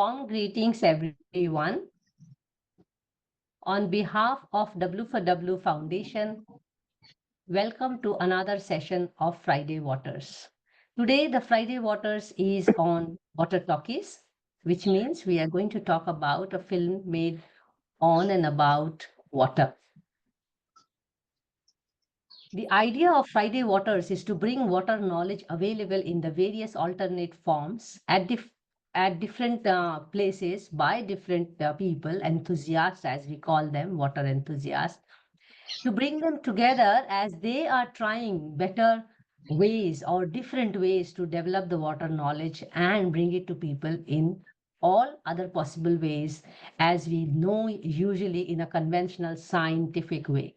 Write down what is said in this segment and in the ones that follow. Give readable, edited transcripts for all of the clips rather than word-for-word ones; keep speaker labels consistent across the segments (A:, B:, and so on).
A: Warm greetings, everyone. On behalf of W4W Foundation, welcome to another session of Friday Waters. Today, the Friday Waters is on Water Talkies, which means we are going to talk about a film made on and about water. The idea of Friday Waters is to bring water knowledge available in the various alternate forms at different places by different people, enthusiasts as we call them, water enthusiasts, to bring them together as they are trying better ways or different ways to develop the water knowledge and bring it to people in all other possible ways, as we know usually in a conventional scientific way,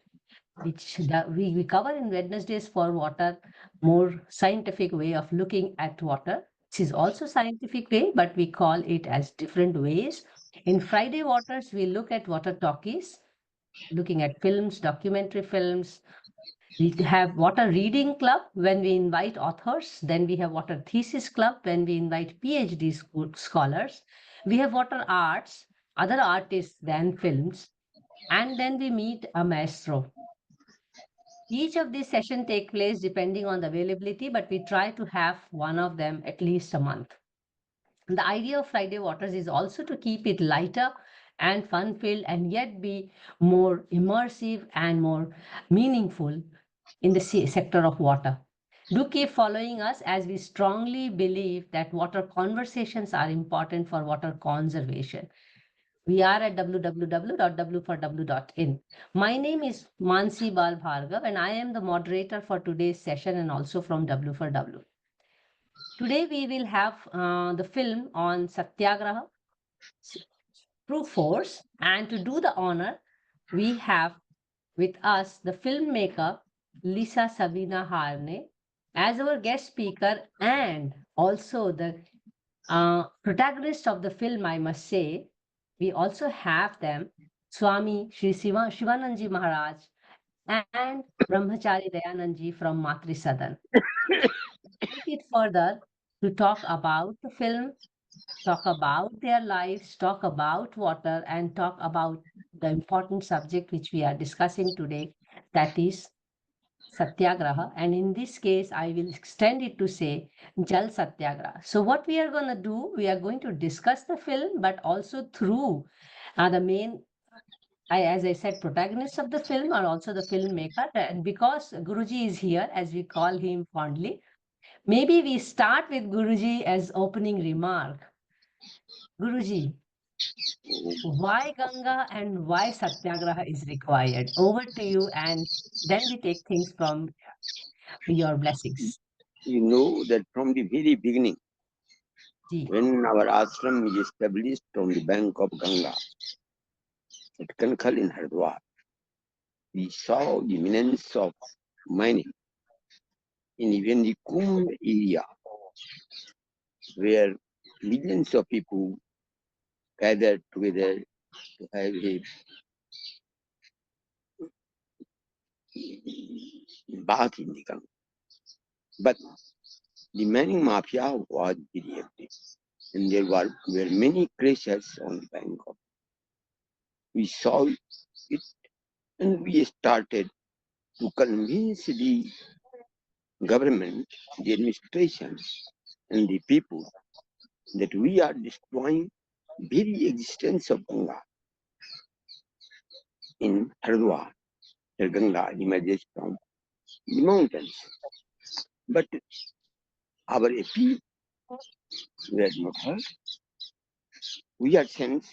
A: which we cover in Wednesdays for water, more scientific way of looking at water. This is also scientific way, but we call it as different ways. In Friday Waters, we look at water talkies, looking at films, documentary films. We have water reading club when we invite authors. Then we have water thesis club when we invite PhD scholars. We have water arts, other artists than films. And then we meet a maestro. Each of these sessions take place depending on the availability, but we try to have one of them at least a month. The idea of Friday Waters is also to keep it lighter and fun-filled and yet be more immersive and more meaningful in the sector of water. Do keep following us as we strongly believe that water conversations are important for water conservation. We are at www.w4w.in. My name is Mansee Bal Bhargava and I am the moderator for today's session and also from W4W. Today we will have the film on Satyagraha, True Force, and to do the honor, we have with us the filmmaker Lisa Sabina Harney as our guest speaker and also the protagonist of the film, I must say. We also have them, Swami Shivanandji Maharaj and Brahmachari Dayanandji from Matri Sadan. Take it further to talk about the film, talk about their lives, talk about water, and talk about the important subject which we are discussing today, that is Satyagraha. And in this case, I will extend it to say Jal Satyagraha. So what we are going to do, we are going to discuss the film, but also through the main, as I said, protagonists of the film are also the filmmaker. And because Guruji is here, as we call him fondly, maybe we start with Guruji as opening remark. Guruji, why Ganga and why Satyagraha is required? Over to you, and then we take things from your blessings.
B: You know that from the very beginning,
A: Ji.
B: when our ashram is established on the bank of Ganga, at Kankhal in Hardwar, we saw the menace of mining in even the Kumbh area, where millions of people gathered together to have a bath in the Ganga. But the mining mafia was very active, and there were many crashers on the bank of. We saw it, and we started to convince the government, the administration, and the people that we are destroying very existence of Ganga in Hardwar, where Ganga emerges from the mountains. But our appeal were not heard. We are sent.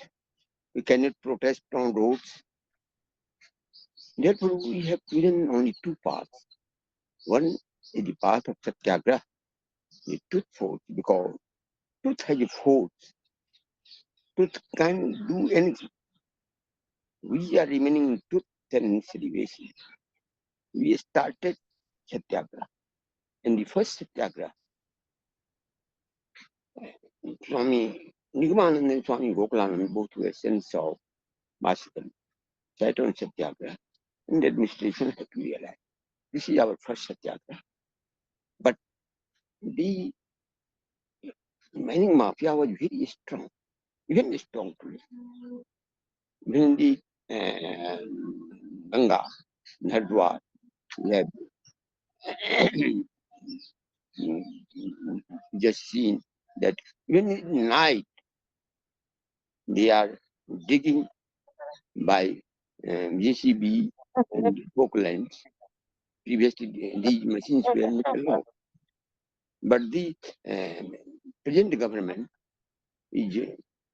B: We cannot protest on roads. Therefore, we have chosen only two paths. One is the path of Satyagraha, the truth force, because truth has a force. Truth can do anything. We are remaining in truth and celebration. We started Satyagraha. And the first Satyagraha, Swami Nigmanandji and Swami Gokulanand, both were sons of Masidam, sat on Satyagraha, and the administration had to realize this is our first Satyagraha. But the mining mafia was very strong. even strong today. Even the Ganga, Hardwar, we have just seen that even at night they are digging by JCB and Falklands. Previously, these machines were not allowed. But the present government is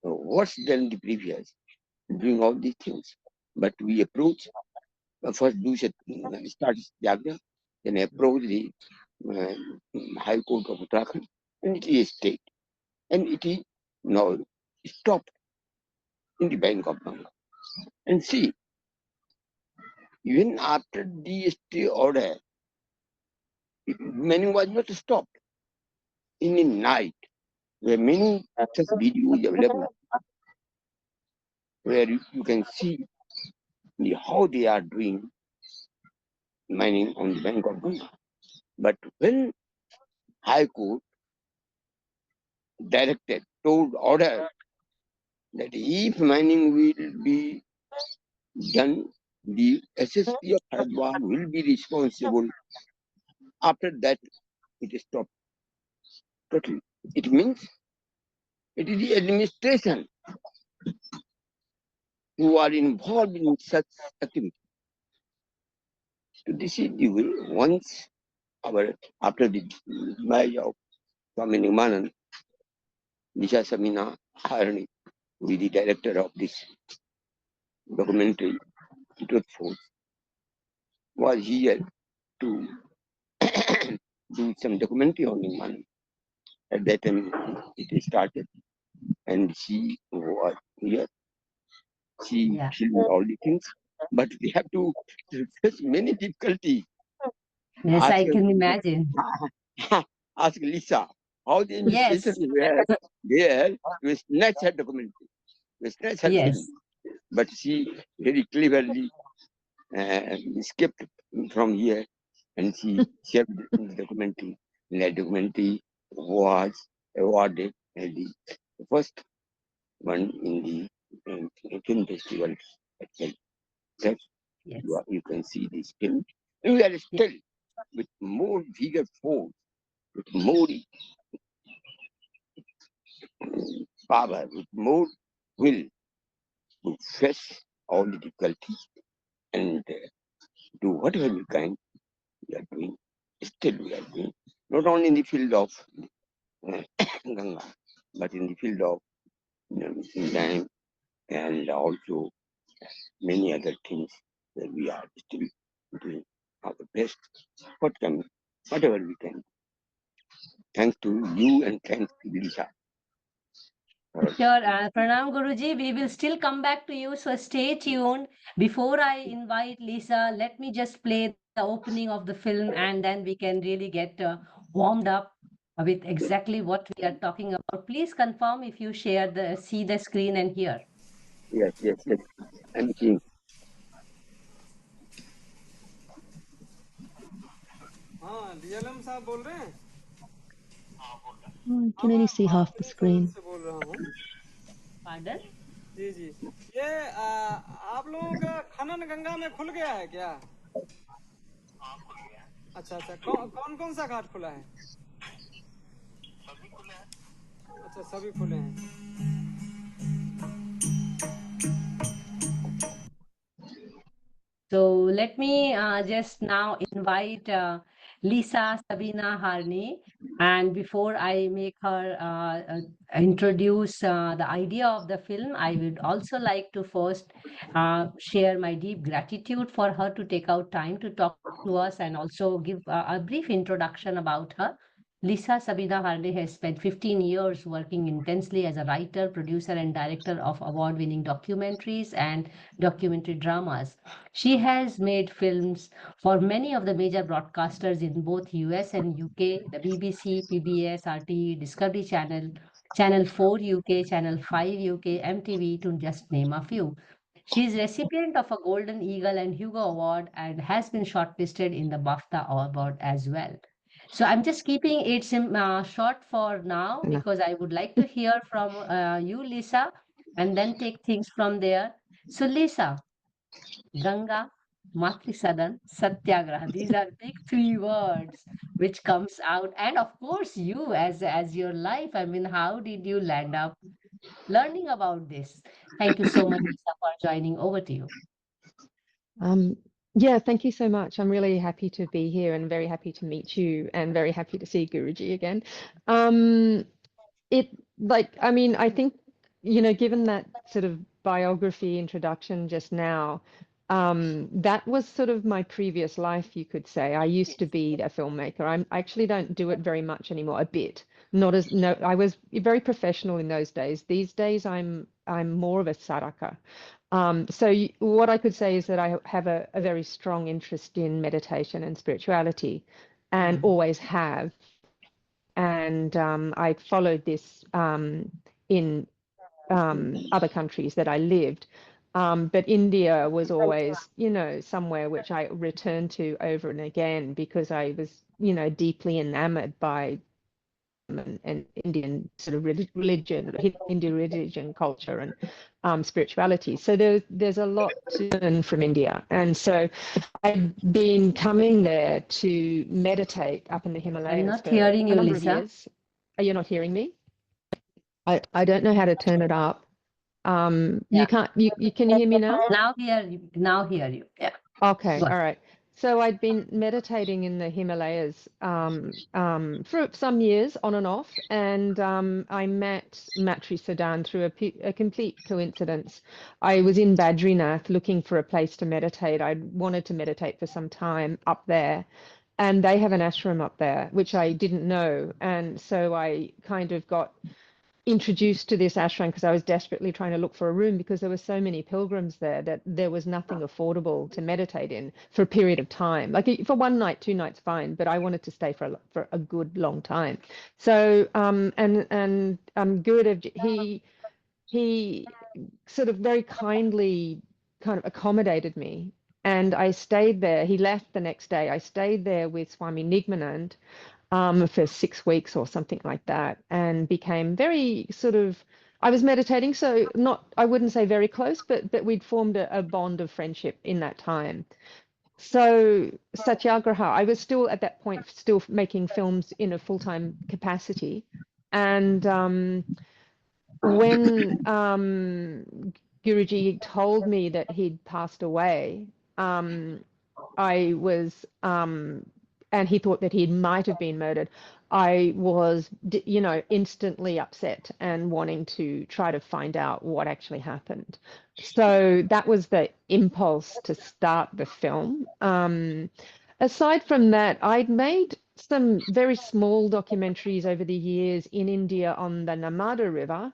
B: worse than the previous, doing all these things. But we approach, first do start Satyagraha, then approach the uh, High Court of Uttarakhand, and it is state. And it is now stopped in the bank of Ganga. And see, even after the stay order, many was not stopped. In the night, where many such videos available, where you can see how they are doing mining on the bank of Ganga. But when High Court directed, told, ordered that if mining will be done, the SSP of Haridwar will be responsible. After that, it is stopped totally. It means it is the administration who are involved in such activity. So this is the way once after the marriage of Swami Nigmanandji, Nisha Sabina Harney, who is the director of this documentary, Truth Force, was here to do some documentary on Nigmanandji. At that time, it started, and she was here. She filmed all the things, but we have to face many difficulties.
A: Yes, I can imagine.
B: Ask Lisa how the
A: Yes.
B: administration were there to snatch her documentary, to snatch her film.
A: Yes.
B: But she very cleverly escaped from here, and she shared the documentary. And that documentary was awarded as the first one in the film festival itself. That
A: Yes.
B: you can see this film. And we are still with more vigor force, with more power, with more will to face all the difficulties and do whatever we can. We are doing. Still, we are doing. Not only in the field of Ganga, but in the field of missing time and also many other things that we are still doing our best. Whatever we can. Thanks to you and thanks to Lisa.
A: Sure, Pranam Guruji, we will still come back to you, so stay tuned. Before I invite Lisa, let me just play the opening of the film and then we can really get warmed up with exactly what we are talking about. Please confirm if you see the screen and hear.
B: Yes, yes, yes. I'm seeing.
C: हाँ DLM साहब बोल रहे हैं
D: I can only see half the screen.
C: से बोल रहा हूँ
A: Pardon?
C: जी जी ये आप लोगों का खनन गंगा में खुल गया है क्या अच्छा अच्छा कौन कौन सा घाट खुला है अच्छा सभी खुले हैं
A: So let me just now invite Lisa Sabina Harney. And before I make her introduce the idea of the film, I would also like to first share my deep gratitude for her to take out time to talk to us and also give a brief introduction about her. Lisa Sabina Harney has spent 15 years working intensely as a writer, producer, and director of award winning documentaries and documentary dramas. She has made films for many of the major broadcasters in both US and UK, the BBC, PBS, RTE, Discovery Channel, Channel 4 UK, Channel 5 UK, MTV, to just name a few. She is recipient of a Golden Eagle and Hugo Award and has been shortlisted in the BAFTA Award as well. So I'm just keeping it short for now because I would like to hear from you, Lisa. and then take things from there. So, Lisa, Ganga, Matri Sadan, Satyagraha. These are big three words which comes out. And of course, you as your life. I mean, how did you land up learning about this? Thank you so much, Lisa, for joining. Over to you.
D: Yeah, thank you so much. I'm really happy to be here and very happy to meet you and very happy to see Guruji again. I mean, I think, given that sort of biography introduction just now, that was sort of my previous life, you could say. I used to be a filmmaker. I actually don't do it very much anymore, a bit. Not as no, I was very professional in those days. These days I'm more of a sadhaka. What I could say is that I have a very strong interest in meditation and spirituality, and always have. And I followed this in other countries that I lived. But India was always, somewhere which I returned to over and again because I was, deeply enamored by and Indian sort of religion, Indian religion, culture, and spirituality. So there's a lot to learn from India, and so I've been coming there to meditate up in the
A: I'm
D: Himalayas
A: not
D: for
A: hearing
D: a
A: you,
D: number of
A: Lisa.
D: years. Are you not hearing me? I don't know how to turn it up. You
A: Yeah.
D: can't. You can you hear me now?
A: Now hear you. Now hear you. Yeah.
D: Okay,
A: Go
D: all
A: ahead.
D: right. So I'd been meditating in the Himalayas for some years on and off, and I met Matri Sadan through a complete coincidence. I was in Badrinath looking for a place to meditate. I'd wanted to meditate for some time up there, and they have an ashram up there, which I didn't know. And so I kind of got introduced to this ashram because I was desperately trying to look for a room because there were so many pilgrims there that there was nothing affordable to meditate in for a period of time. Like for one night, 2 nights, fine, but I wanted to stay for a good long time. So and Gurudev, he sort of very kindly kind of accommodated me. And I stayed there. He left the next day. I stayed there with Swami Nigmanand for 6 weeks or something like that, and became very sort of. I was meditating, so not, I wouldn't say very close, but we'd formed a bond of friendship in that time. So Satyagraha, I was still at that point still making films in a full-time capacity, and when Guruji told me that he'd passed away, I was, and he thought that he might have been murdered. I was, instantly upset and wanting to try to find out what actually happened. So that was the impulse to start the film. Aside from that, I'd made some very small documentaries over the years in India on the Narmada River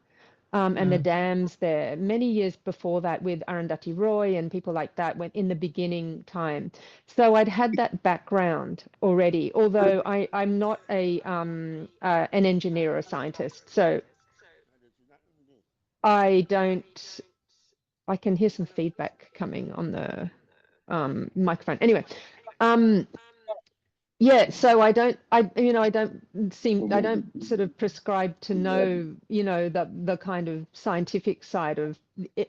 D: and the dams there many years before that with Arundhati Roy and people like that went in the beginning time. So I'd had that background already, although I'm not an engineer or a scientist. So I don't, I can hear some feedback coming on the microphone. Anyway, yeah, so I don't sort of prescribe to know, the kind of scientific side of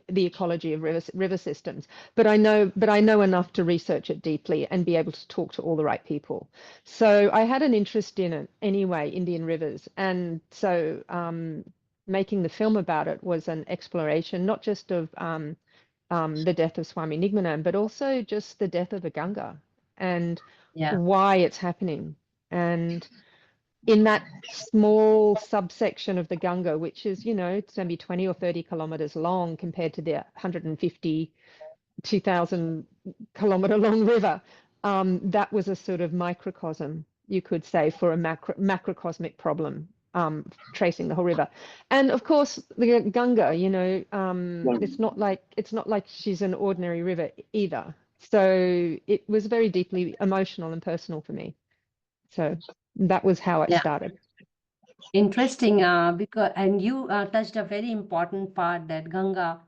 D: the ecology of river systems, but I know enough to research it deeply and be able to talk to all the right people. So I had an interest in it anyway, Indian rivers, and so making the film about it was an exploration, not just of the death of Swami Nigmanand, but also just the death of the Ganga and
A: Yeah.
D: why it's happening. And in that small subsection of the Ganga, which is, it's maybe 20 or 30 kilometers long compared to the 150, 2,000 kilometer long river, that was a sort of microcosm, you could say, for a macrocosmic problem. Tracing the whole river, and of course the Ganga, it's not like she's an ordinary river either. So it was very deeply emotional and personal for me. So that was how it
A: Yeah.
D: started.
A: Interesting, because and you touched a very important part that Ganga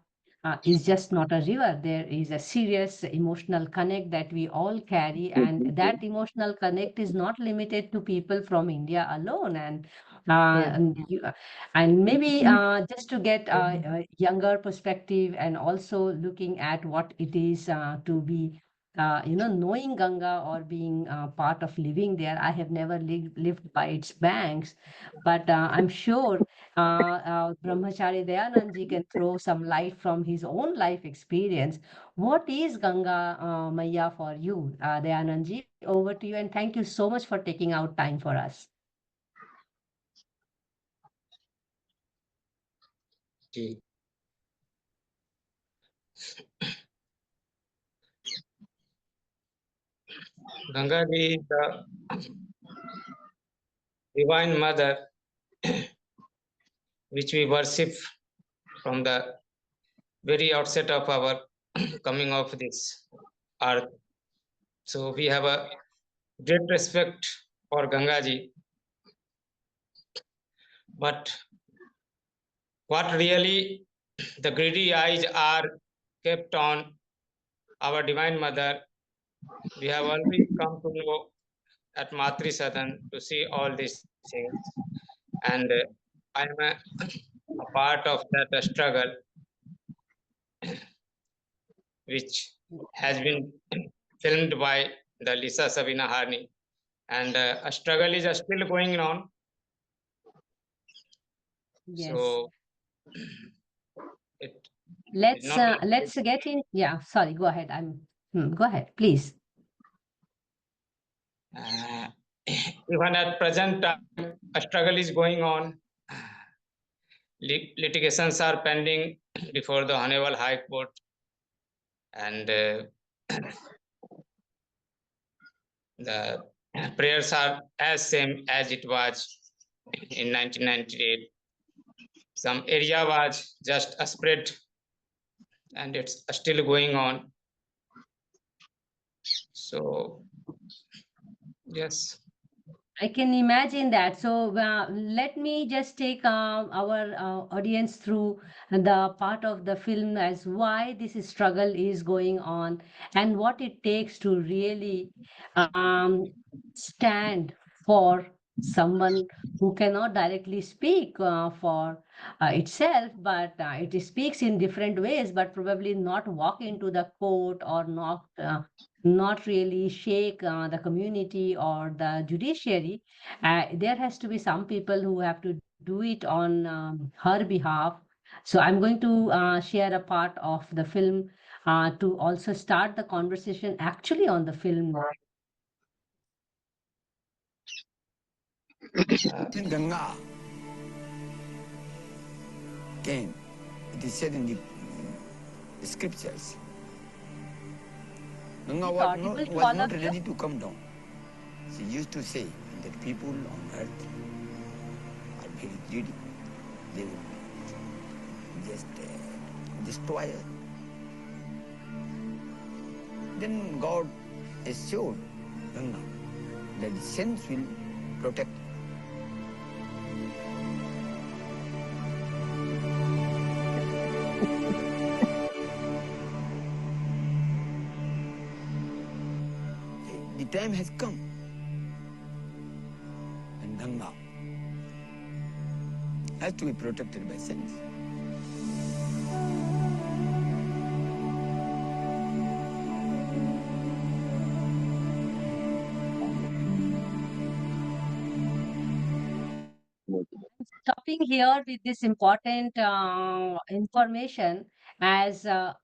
A: is just not a river. There is a serious emotional connect that we all carry, and that emotional connect is not limited to people from India alone. And
D: Yeah.
A: And maybe just to get a younger perspective and also looking at what it is to be knowing Ganga or being part of living there. I have never lived by its banks, but I'm sure Brahmachari Dayanandji can throw some light from his own life experience. What is Ganga Maya for you, Dayanandji? Over to you, and thank you so much for taking out time for us.
E: Ji Ganga ji, the divine mother, which we worship from the very outset of our coming of this earth. So we have a great respect for Ganga ji. But what really the greedy eyes are kept on our divine mother, we have already come to know at Matri Sadan to see all these things. And I am a part of that struggle which has been filmed by the Lisa Sabina Harney. And a struggle is still going on.
A: Yes.
E: So it
A: Let's get in. Yeah, sorry, go ahead. Go ahead, please.
E: even at present time, a struggle is going on. Litigations are pending before the Honorable High Court, and the prayers are as same as it was in 1998. Some area was just a spread, and it's still going on. So yes.
A: I can imagine that. So let me just take our audience through the part of the film as why this struggle is going on and what it takes to really stand for someone who cannot directly speak for itself, but it speaks in different ways, but probably not walk into the court or not really shake the community or the judiciary. There has to be some people who have to do it on her behalf. So I'm going to share a part of the film to also start the conversation actually on the film.
F: Ganga came. It is said in the scriptures. Ganga was not ready to come down. She used to say that people on earth are very greedy. They will just destroy her. Then God assured Ganga that the saints will protect her. The time has come, and Ganga has to be protected by saints.
A: Stopping here with this important information as a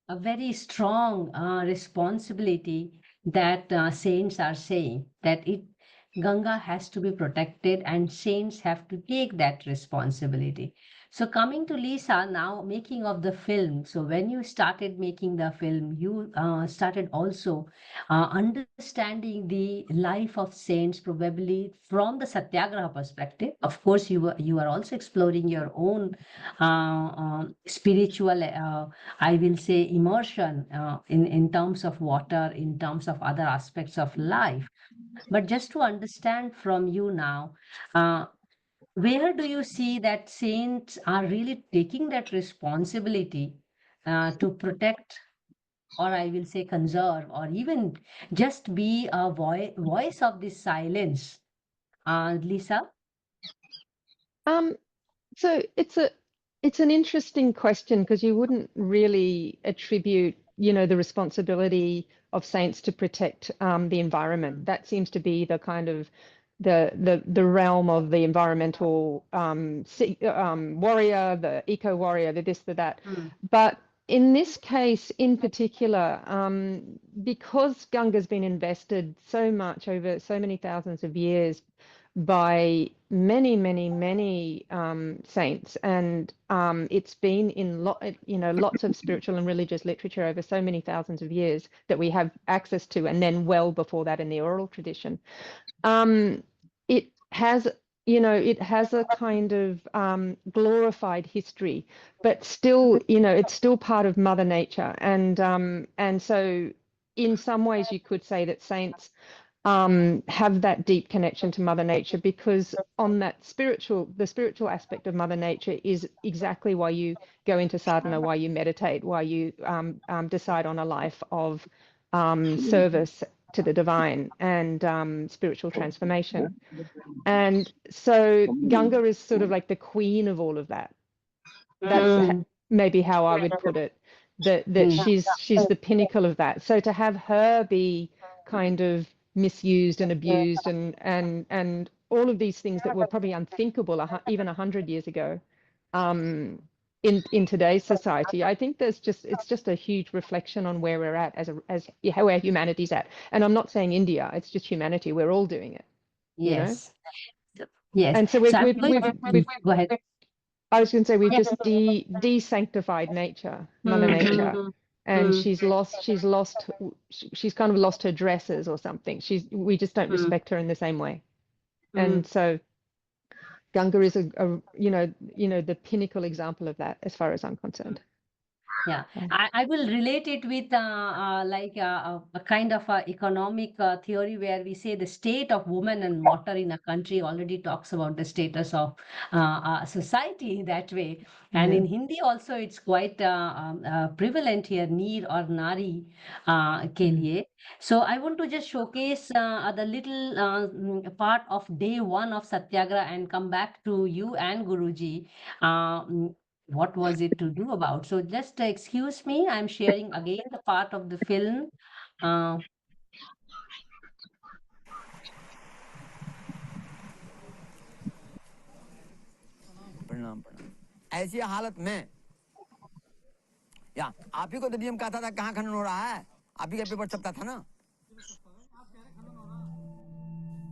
A: very strong responsibility that saints are saying that Ganga has to be protected and saints have to take that responsibility. So coming to Lisa now, making of the film. So when you started making the film, you started also understanding the life of saints probably from the Satyagraha perspective. Of course, you are also exploring your own spiritual I will say immersion in terms of water, in terms of other aspects of life. But just to understand from you now, where do you see that saints are really taking that responsibility to protect, or I will say conserve, or even just be a voice of this silence? Lisa?
D: So it's an interesting question, because you wouldn't really attribute, the responsibility of saints to protect the environment. That seems to be the kind of the realm of the environmental warrior, the eco warrior, the this, the that. But in this case in particular, because Ganga's been invested so much over so many thousands of years by many, many, many saints, and it's been in lots of spiritual and religious literature over so many thousands of years that we have access to, and then well before that in the oral tradition. It has a kind of glorified history, but still, it's still part of Mother Nature, and so in some ways you could say that saints have that deep connection to Mother Nature, because on the spiritual aspect of Mother Nature is exactly why you go into sadhana, why you meditate, why you decide on a life of service to the divine and spiritual transformation. And so Ganga is sort of like the queen of all of that. That's maybe how I would put it. That she's the pinnacle of that. So to have her be kind of misused and abused and all of these things that were probably unthinkable even 100 years ago, in today's society, I think it's just a huge reflection on where we're at as where humanity's at. And I'm not saying India; it's just humanity. We're all doing it.
A: Yes. Yes.
D: And so
A: So I'm
D: we've
A: go ahead.
D: I was going to say we've just de-sanctified nature, Mother Nature, and she's kind of lost her dresses or something. We just don't respect her in the same way, and so Ganga is the pinnacle example of that, as far as I'm concerned.
A: Yeah, I will relate it with a kind of economic theory where we say the state of woman and water in a country already talks about the status of society that way. And in Hindi also it's quite prevalent here, neer or nari ke liye. So I want to just showcase the little part of day one of Satyagraha and come back to you and Guruji. What was it to do about? So just excuse me, I'm sharing again the part of the film. Uh,
F: प्रणाम प्रणाम। ऐसी हालत में या आप ही को तो DM कहता था कहाँ खनन हो रहा है, आप ही का पेपर छपता था ना।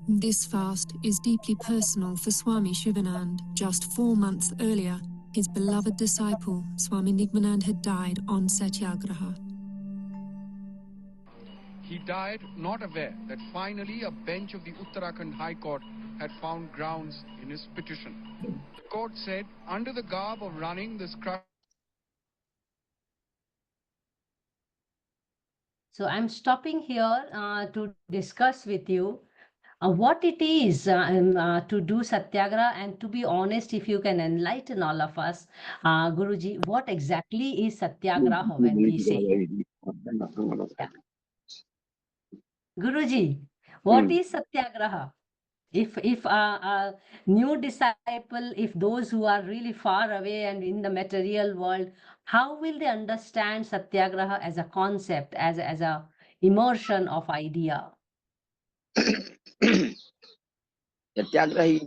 G: This fast is deeply personal for Swami Shivanand. Just 4 months earlier, his beloved disciple, Swami Nigmanand, had died on Satyagraha.
H: He died not aware that finally a bench of the Uttarakhand High Court had found grounds in his petition. The court said, under the garb of running this crime.
A: So I'm stopping here to discuss with you what it is to do Satyagraha, and to be honest, if you can enlighten all of us, Guruji, what exactly is Satyagraha when we say? Yeah. Guruji, what is Satyagraha? If a new disciple, if those who are really far away and in the material world, how will they understand Satyagraha as a concept, as a immersion of idea?
B: Satyagraha is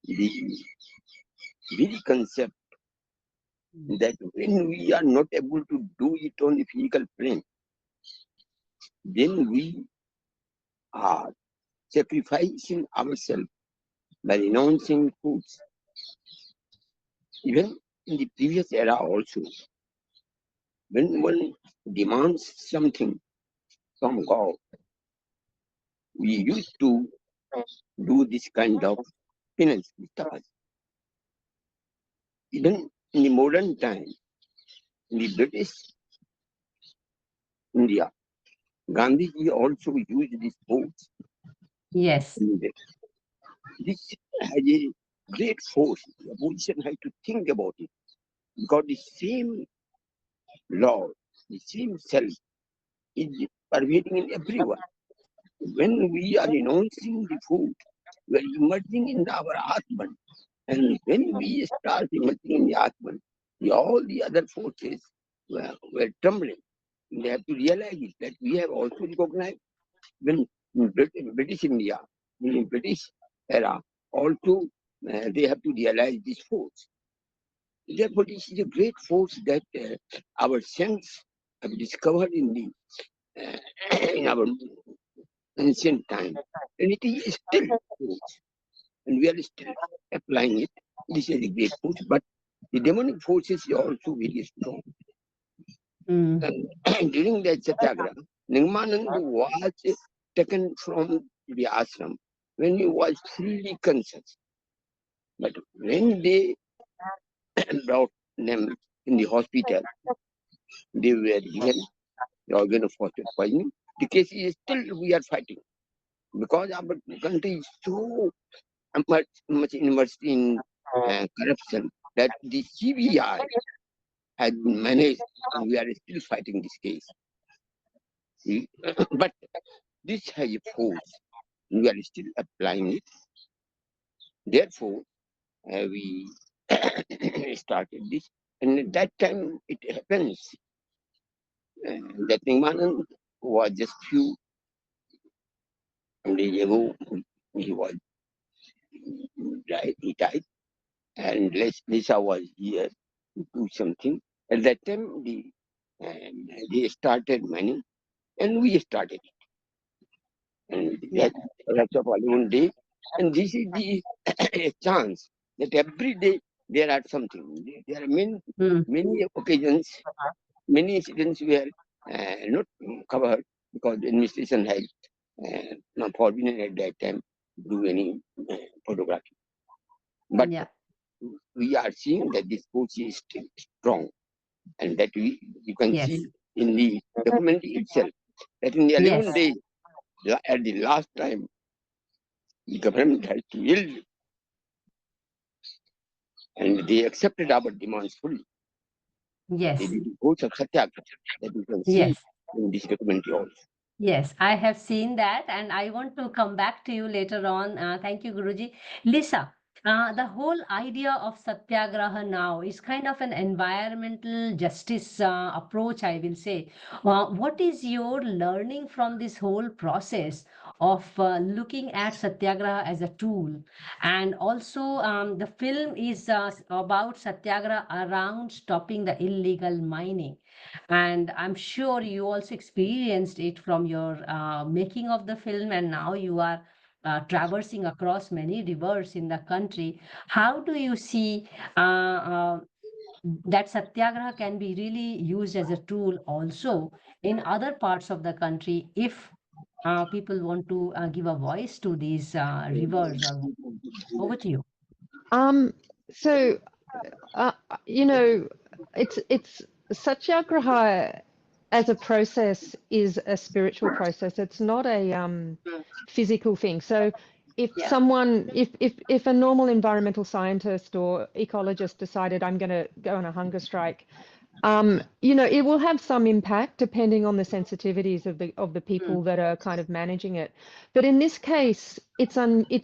B: the very concept that when we are not able to do it on the physical plane, then we are sacrificing ourselves by renouncing foods. Even in the previous era also, when one demands something from God, we used to do this kind of penance. Even in the modern time, in the British India, Gandhiji also used these foods.
A: Yes.
B: This has a great force. The opposition has to think about it, because the same law, the same self is pervading in everyone. When we are renouncing the food, we are emerging in our Atman. And when we start emerging in the Atman, all the other forces were trembling. They have to realize it, that we have also recognized when in British India, in British era, also they have to realize this force. Therefore, this is a great force that our saints have discovered in the in our ancient time, and it is still force, and we are still applying it. This is a great force, but the demonic forces are also very strong. And during that Satyagraha, Nigmanand was taken from the ashram when he was fully conscious. But when they brought them in the hospital, they were given the organ of poisoning. The case is still we are fighting because our country is so much immersed in corruption that the CBI has been managed, and we are still fighting this case. But this has a force. We are still applying it. Therefore, we started this. And at that time, it happens that Nigmanand was just few days ago, he was died, he died. And Lisa was here to do something. At that time, they started mining, and we started it. And that's of our own day. And this is the a chance that every day there are something. There are many occasions, many incidents where not covered because the administration has not forbidden at that time to do any photography. But we are seeing that this force is still strong, and that you can see in the documentary itself that in the 11 days, at the last time, the government had to yield, and they accepted our demands fully.
A: Yes.
B: They did the course of Satyagraha that you can see in this documentary also.
A: Yes, I have seen that, and I want to come back to you later on. Thank you, Guruji. Lisa, the whole idea of Satyagraha now is kind of an environmental justice approach, I will say. What is your learning from this whole process of looking at Satyagraha as a tool? And also, the film is about Satyagraha around stopping the illegal mining. And I'm sure you also experienced it from your making of the film, and now you are traversing across many rivers in the country. How do you see that Satyagraha can be really used as a tool also in other parts of the country if people want to give a voice to these rivers? Over to you.
D: So, you know, it's Satyagraha as a process is a spiritual process. It's not a physical thing. So if someone, if a normal environmental scientist or ecologist decided I'm going to go on a hunger strike, you know, it will have some impact depending on the sensitivities of the people that are kind of managing it. But in this case, it's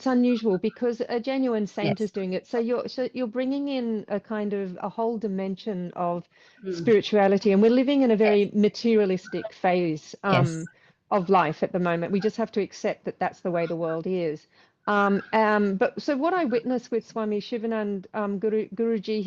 D: unusual because a genuine saint is doing it. So you're bringing in a kind of a whole dimension of spirituality, and we're living in a very materialistic phase of life at the moment. We just have to accept that that's the way the world is. But so what I witnessed with Swami Shivanand, Guruji,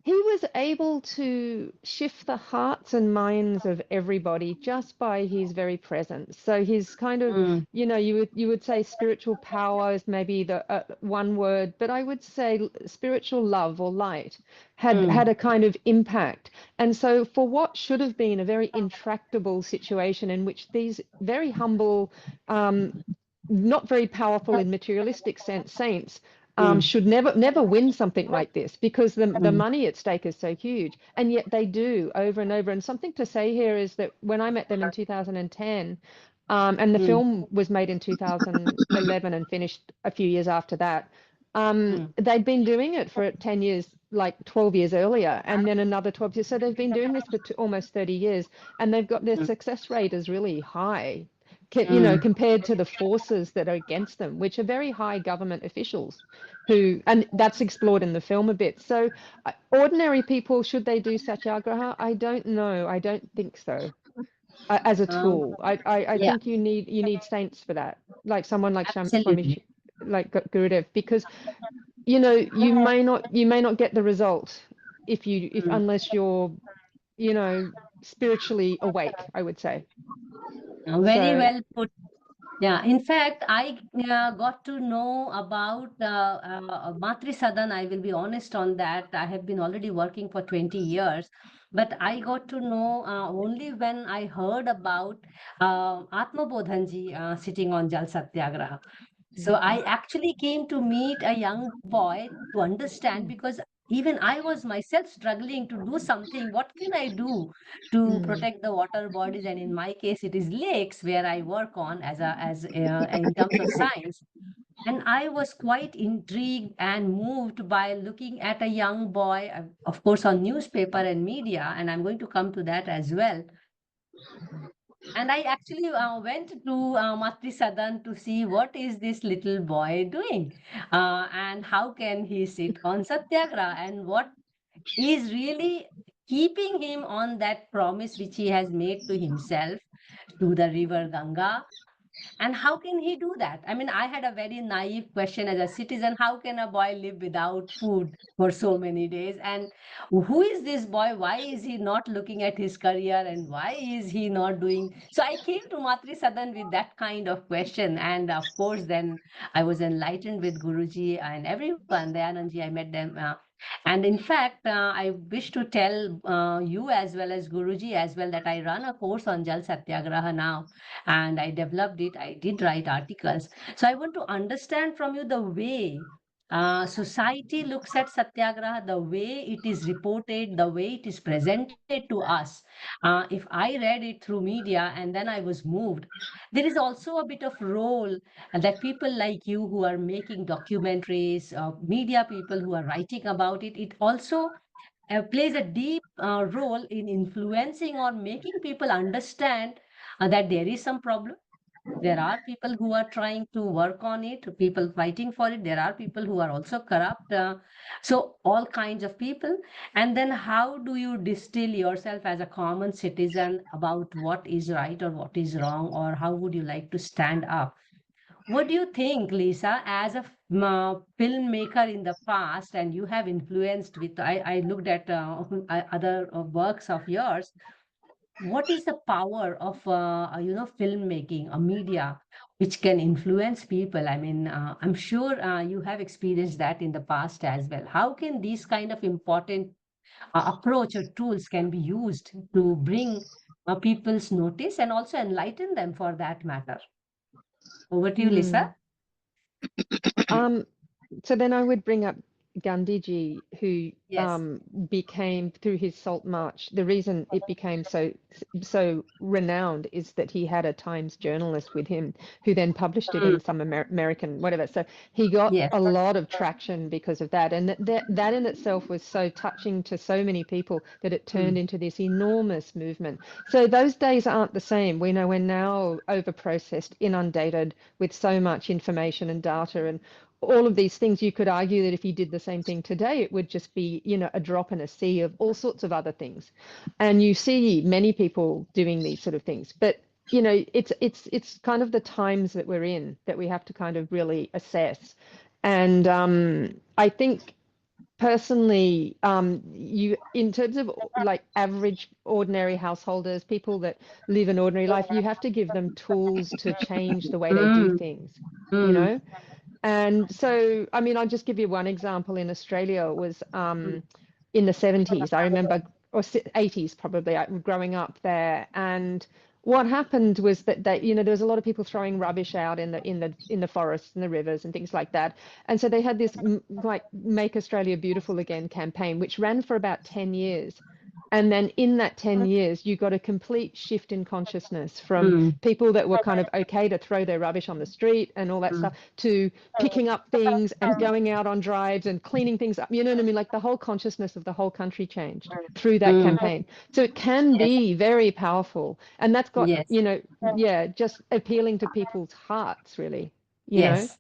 D: he was able to shift the hearts and minds of everybody just by his very presence. So his kind of, you know, you would say spiritual power is maybe the one word, but I would say spiritual love or light had a kind of impact. And so for what should have been a very intractable situation in which these very humble, not very powerful in materialistic sense saints should never win something like this, because the money at stake is so huge, and yet they do over and over. And something to say here is that when I met them in 2010, and the film was made in 2011 and finished a few years after that, they'd been doing it for 10 years, like 12 years earlier, and then another 12 years. So they've been doing this for almost 30 years, and they've got their success rate is really high. compared to the forces that are against them, which are very high government officials and that's explored in the film a bit. So ordinary people, should they do Satyagraha? I don't know. I don't think so. As a tool, I
A: Yeah,
D: think you need saints for that, like someone like
A: absolutely.
D: like Gurudev, because you may not get the result if
A: Mm.
D: unless you're spiritually awake, I would say.
A: Very
D: So
A: well put. Yeah, in fact, I got to know about Matri Sadan. I will be honest on that. I have been already working for 20 years, but I got to know only when I heard about Atma Bodhanji sitting on Jal Satyagraha. So I actually came to meet a young boy to understand, because even I was myself struggling to do something. What can I do to protect the water bodies? And in my case, it is lakes where I work on as in terms of science. And I was quite intrigued and moved by looking at a young boy, of course, on newspaper and media, and I'm going to come to that as well. And I actually went to Matri Sadan to see what is this little boy doing, and how can he sit on Satyagraha, and what is really keeping him on that promise which he has made to himself, to the river Ganga. And how can he do that? I mean, I had a very naive question as a citizen. How can a boy live without food for so many days? And who is this boy? Why is he not looking at his career? And why is he not doing? So I came to Matri Sadan with that kind of question. And of course, then I was enlightened with Guruji and everyone, Dayanandji, I met them. And in fact, I wish to tell you as well as Guruji as well that I run a course on Jal Satyagraha now, and I developed it. I did write articles. So I want to understand from you the way society looks at Satyagraha, the way it is reported, the way it is presented to us. If I read it through media and then I was moved, there is also a bit of role that people like you who are making documentaries, media people who are writing about it, it also plays a deep role in influencing or making people understand that there is some problem. There are people who are trying to work on it, people fighting for it. There are people who are also corrupt. So, all kinds of people. And then, how do you distill yourself as a common citizen about what is right or what is wrong, or how would you like to stand up? What do you think, Lisa, as a filmmaker in the past, and you have influenced with, I looked at other works of yours. What is the power of, filmmaking, a media, which can influence people? I mean, I'm sure you have experienced that in the past as well. How can these kind of important approach or tools can be used to bring people's notice and also enlighten them for that matter? Over to you, Lisa.
D: um so then I would bring up Gandhiji, who
A: Yes.
D: became, through his Salt March, the reason it became so renowned is that he had a Times journalist with him who then published it
A: Mm,
D: in some American whatever. So he got
A: yes.
D: a lot of traction because of that, and that in itself was so touching to so many people that it turned
A: Mm,
D: into this enormous movement. So those days aren't the same. We know we're now over-processed, inundated with so much information and data and all of these things. You could argue that if you did the same thing today, it would just be, a drop in a sea of all sorts of other things. And you see many people doing these sort of things. But, it's kind of the times that we're in that we have to kind of really assess. And I think personally, you, in terms of like average ordinary householders, people that live an ordinary life, you have to give them tools to change the way they do
A: mm,
D: things, you
A: mm,
D: know? And so, I mean, I'll just give you one example. In Australia, it was
A: mm,
D: in the 70s, I remember, or 80s probably, growing up there. And what happened was that there was a lot of people throwing rubbish out in the forests and the rivers and things like that. And so they had this like Make Australia Beautiful Again campaign, which ran for about 10 years. And then in that 10 years, you got a complete shift in consciousness from people that were kind of okay to throw their rubbish on the street and all that stuff to picking up things and going out on drives and cleaning things up. You know what I mean? Like the whole consciousness of the whole country changed through that campaign. So it can be very powerful. And that's got,
A: Yes.
D: you know, just appealing to people's hearts, really, you know?
A: Yes.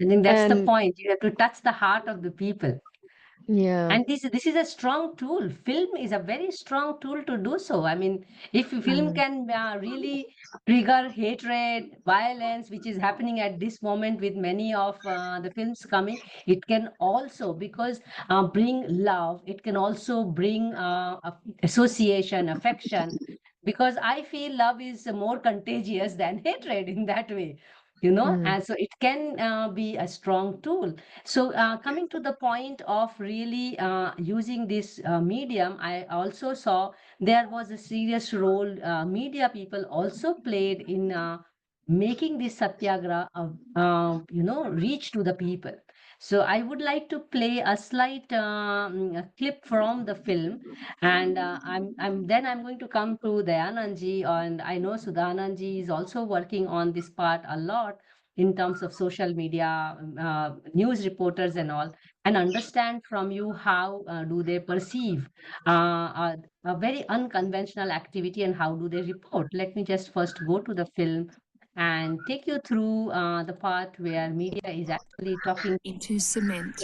A: I think that's the
D: And
A: point. You have to touch the heart of the people.
D: yeah.
A: And this is a strong tool. Film is a very strong tool to do so. I mean, if film can really trigger hatred, violence, which is happening at this moment with many of the films coming, it can also, because bring love. It can also bring association, affection, because I feel love is more contagious than hatred in that way. You know, and so it can be a strong tool. So coming to the point of really using this medium, I also saw there was a serious role media people also played in making this satyagraha, you know, reach to the people. So I would like to play a slight a clip from the film, and I'm going to come to Dayanandji, and I know Sudanandji is also working on this part a lot in terms of social media, news reporters and all, and understand from you how do they perceive a very unconventional activity and how do they report. Let me just first go to the film and take you through the part where media is actually talking.
G: Into cement.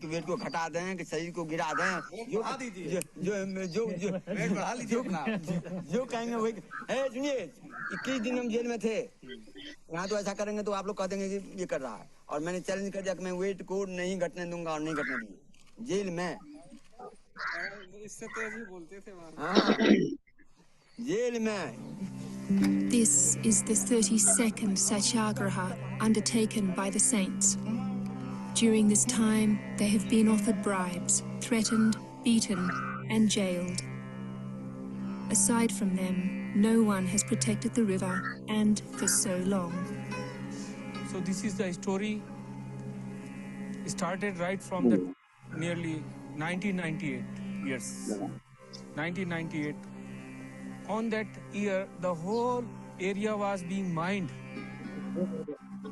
F: Weight को घटा दें कि शरीर को गिरा दें जो जो कहेंगे वही सुनिए 21 दिन हम जेल में थे यहाँ तो ऐसा करेंगे तो आप लोग कह देंगे कि ये कर रहा है और मैंने चैलेंज कर दिया कि मैं वेट को नहीं घटने दूंगा और नहीं घटने दूंगा जेल में
C: इससे तेज ही बोलते थे
F: जेल में
G: This is the 32nd Satyagraha undertaken by the saints. During this time, they have been offered bribes, threatened, beaten, and jailed. Aside from them, no one has protected the river, and for so long.
I: So this is the story started right from the nearly 1998 years. 1998. On that year, the whole area was being mined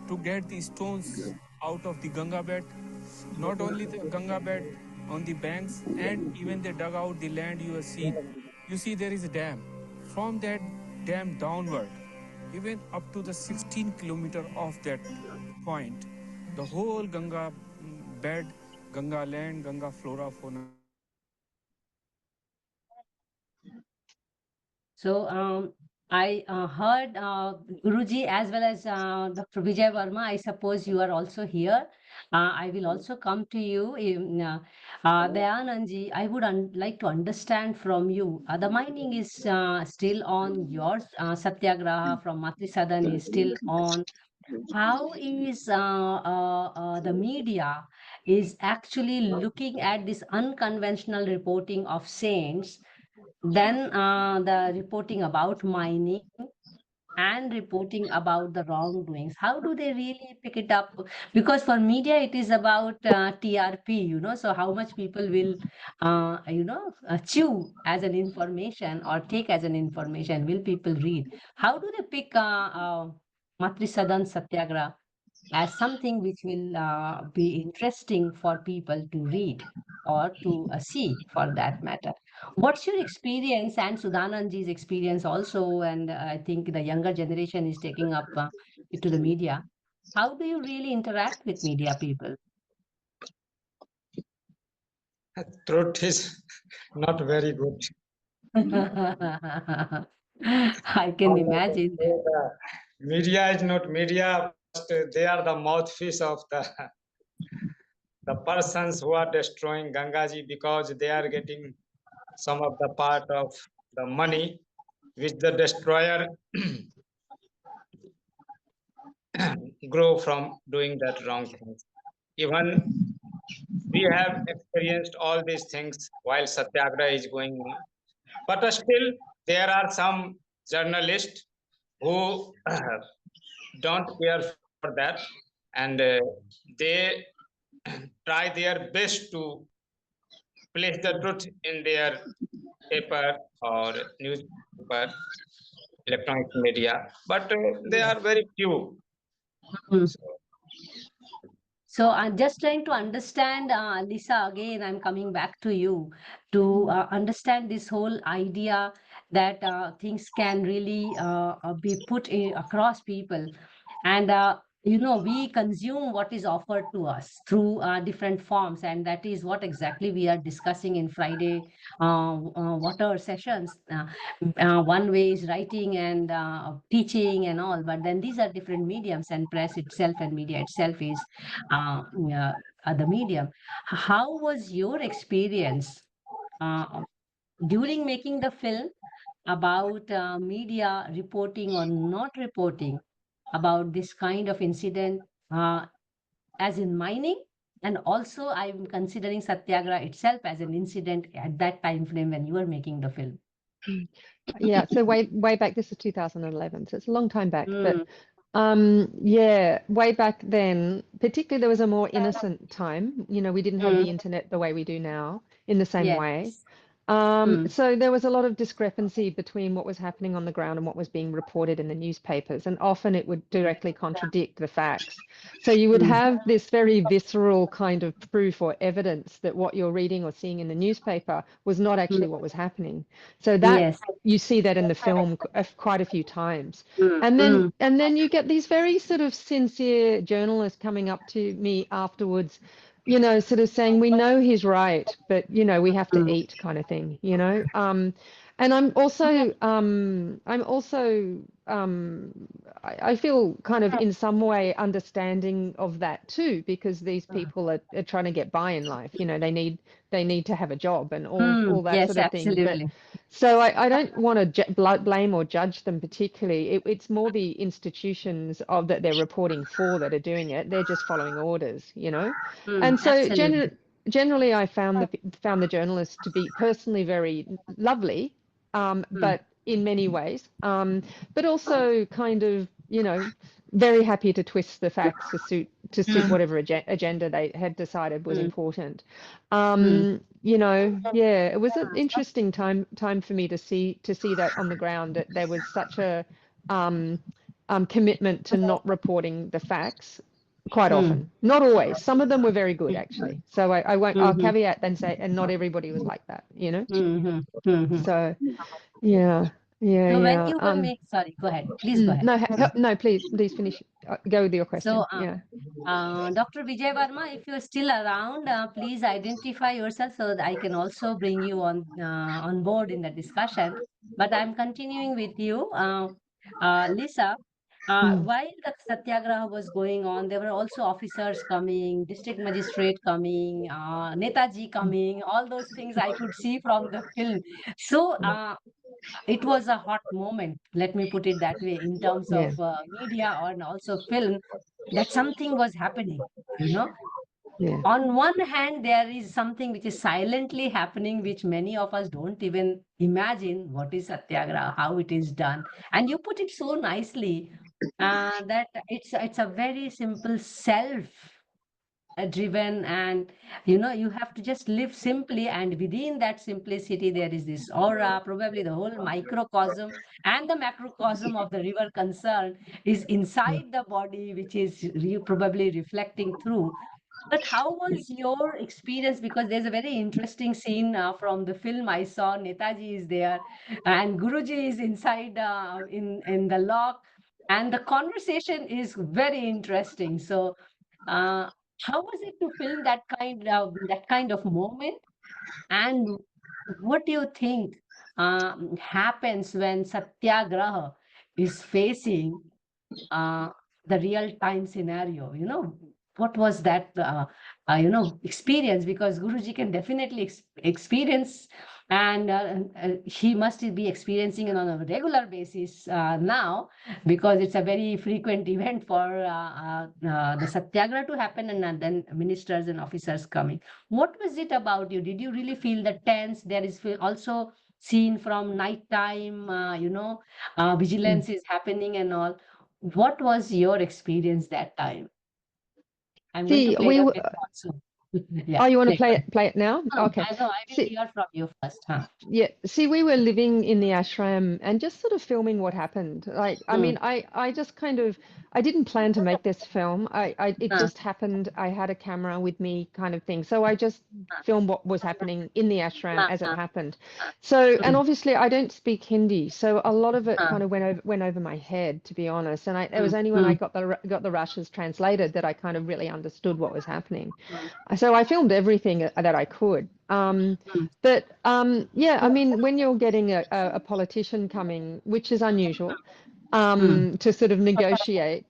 I: to get the stones out of the Ganga bed. Not only the Ganga bed, on the banks, and even they dug out the land you have seen. You see there is a dam. From that dam downward, even up to the 16 kilometer of that point, the whole Ganga bed, Ganga land, Ganga flora, fauna.
A: So I heard Guruji as well as Dr. Vijay Verma. I suppose you are also here. I will also come to you. Dayanandji, I would like to understand from you. The mining is still on. Your Satyagraha from Matri Sadan is still on. How is the media is actually looking at this unconventional reporting of saints, then the reporting about mining and reporting about the wrongdoings? How do they really pick it up? Because for media, it is about TRP, you know, so how much people will, chew as an information or take as an information, will people read? How do they pick Matri Sadan Satyagraha as something which will be interesting for people to read or to see for that matter? What's your experience and Sudanandji's experience also? And I think the younger generation is taking up to the media. How do you really interact with media people?
E: Truth is not very good.
A: I can imagine that.
E: Media is not media, but they are the mouthpiece of the persons who are destroying Gangaji, because they are getting some of the part of the money which the destroyer grow from doing that wrong things. Even We have experienced all these things while Satyagraha is going on. But still, there are some journalists who don't care for that, and they try their best to place the truth in their paper or newspaper, electronic media, but they
A: Yes.
E: are very few.
A: Mm.
E: So,
A: So I'm just trying to understand, Lisa, again, I'm coming back to you to understand this whole idea that things can really be put across people. And, we consume what is offered to us through different forms. And that is what exactly we are discussing in Friday water sessions. One way is writing and teaching and all, but then these are different mediums, and press itself and media itself is the medium. How was your experience uh, during making the film about media reporting or not reporting about this kind of incident, as in mining? And also, I'm considering Satyagraha itself as an incident at that time frame when you were making the film.
D: Yeah, so way back, this is 2011, so it's a long time back.
A: Mm,
D: But yeah, way back then, particularly there was a more innocent time. We didn't have
A: mm,
D: the internet the way we do now in the same way.
A: yes. Mm,
D: So there was a lot of discrepancy between what was happening on the ground and what was being reported in the newspapers, and often it would directly contradict the facts. So you would
A: mm,
D: have this very visceral kind of proof or evidence that what you're reading or seeing in the newspaper was not
A: mm,
D: actually what was happening. So that
A: yes.
D: you see that in the film quite a few times.
A: Mm,
D: And then
A: mm,
D: you get these very sort of sincere journalists coming up to me afterwards, sort of saying, we know he's right, but we have to
A: mm,
D: eat, kind of thing. And I feel kind of in some way understanding of that too, because these people are trying to get by in life. They need to have a job and all that
A: yes,
D: sort of thing. But
A: absolutely.
D: so I don't want to blame or judge them particularly. It's more the institutions that they're reporting for that are doing it. They're just following orders. And so
A: Absolutely.
D: generally, I found the journalists to be personally very lovely,
A: Mm,
D: but in many ways, but also kind of very happy to twist the facts to suit
A: mm,
D: whatever agenda they had decided was
A: mm,
D: important.
A: mm,
D: Yeah, it was an interesting time for me to see that on the ground, that there was such a um, commitment to not reporting the facts quite
A: mm,
D: often. Not always. Some of them were very good, actually. So I'll
A: mhm,
D: caveat and say, and not everybody was like that.
A: mhm, mhm.
D: So yeah, yeah,
A: So when
D: yeah.
A: you were sorry, go ahead. Please go ahead.
D: No, no, please finish. Go with your
A: So,
D: question. Yeah.
A: Dr. Vijay Verma, if you're still around, please identify yourself so that I can also bring you on board in the discussion. But I'm continuing with you, Lisa.
D: Mm,
A: While the Satyagraha was going on, there were also officers coming, district magistrate coming, Netaji
D: mm,
A: coming, all those things I could see from the film. So,
D: mm.
A: it was a hot moment, let me put it that way, in terms of
D: Yeah,
A: media and also film, that something was happening.
D: yeah,
A: On one hand, there is something which is silently happening, which many of us don't even imagine what is Satyagraha, how it is done. And you put it so nicely that it's a very simple self driven, and you have to just live simply, and within that simplicity there is this aura, probably the whole microcosm and the macrocosm of the river concerned is
D: mm,
A: inside the body, which is probably reflecting through. But how was your experience? Because there's a very interesting scene from the film I saw. Netaji is there, and Guruji is inside in the lock, and the conversation is very interesting. So, uh, how was it to film that kind of moment? And what do you think happens when Satyagraha is facing uh, the real time scenario? What was that experience? Because Guruji can definitely experience And she must be experiencing it on a regular basis now, because it's a very frequent event for the Satyagraha to happen, and then ministers and officers coming. What was it about you? Did you really feel the tense? There is also seen from night time, vigilance is happening and all. What was your experience that time? I'm going to
D: See,
A: play
D: we
A: a
D: were,
A: bit also.
D: oh,
A: Yeah,
D: you want to
A: play.
D: play it now? Okay.
A: I know, I will
D: See,
A: hear from you first. Huh?
D: yeah, see, we were living in the ashram and just sort of filming what happened. Like, I mean, I just kind of, I didn't plan to make this film. It just happened. I had a camera with me, kind of thing. So I just filmed what was happening in the ashram as it happened. So, and obviously I don't speak Hindi, so a lot of it kind of went over my head, to be honest. And it was only when I got the Russians translated that I kind of really understood what was happening. So I filmed everything that I could. But yeah, I mean, when you're getting a politician coming, which is unusual, to sort of negotiate,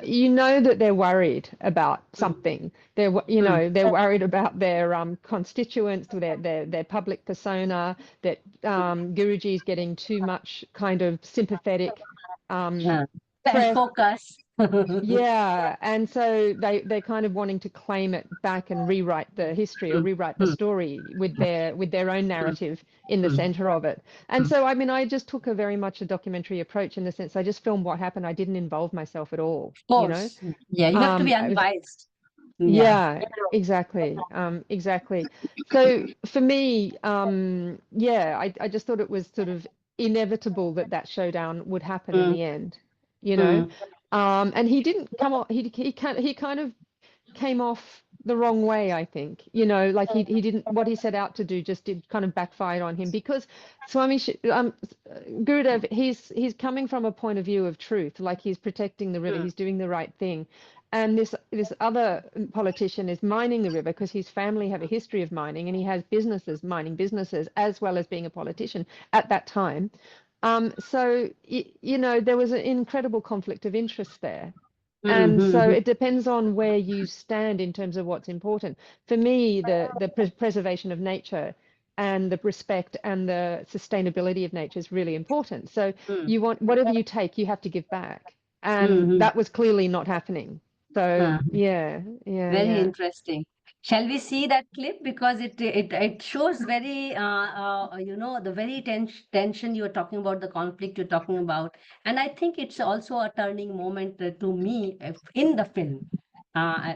D: you know that they're worried about something. They're worried about their constituents, their public persona, that Guruji is getting too much kind of sympathetic press.
A: Focus.
D: Yeah, and so they're kind of wanting to claim it back and rewrite the history or rewrite the story with their own narrative in the center of it. And so, I mean, I just took a very much a documentary approach in the sense I just filmed what happened. I didn't involve myself at all,
A: Of
D: you know.
A: course. Yeah, you have to be
D: I was,
A: unbiased.
D: yeah, exactly. Exactly. So for me, yeah, I just thought it was sort of inevitable that that showdown would happen in the end, you know. And he didn't come off, he kind of came off the wrong way, I think. You know, like he didn't, what he set out to do just did kind of backfire on him, because Gurudev, he's coming from a point of view of truth, like he's protecting the river, he's doing the right thing. And this other politician is mining the river because his family have a history of mining, and he has businesses, mining businesses, as well as being a politician at that time. So, you know, there was an incredible conflict of interest there. And so it depends on where you stand in terms of what's important. For me, the preservation of nature and the respect and the sustainability of nature is really important. So you want, whatever you take, you have to give back. And that was clearly not happening. So yeah.
A: Very interesting. Shall we see that clip? Because it shows very the very tension you are talking about, the conflict you're talking about, and I think it's also a turning moment to me in the film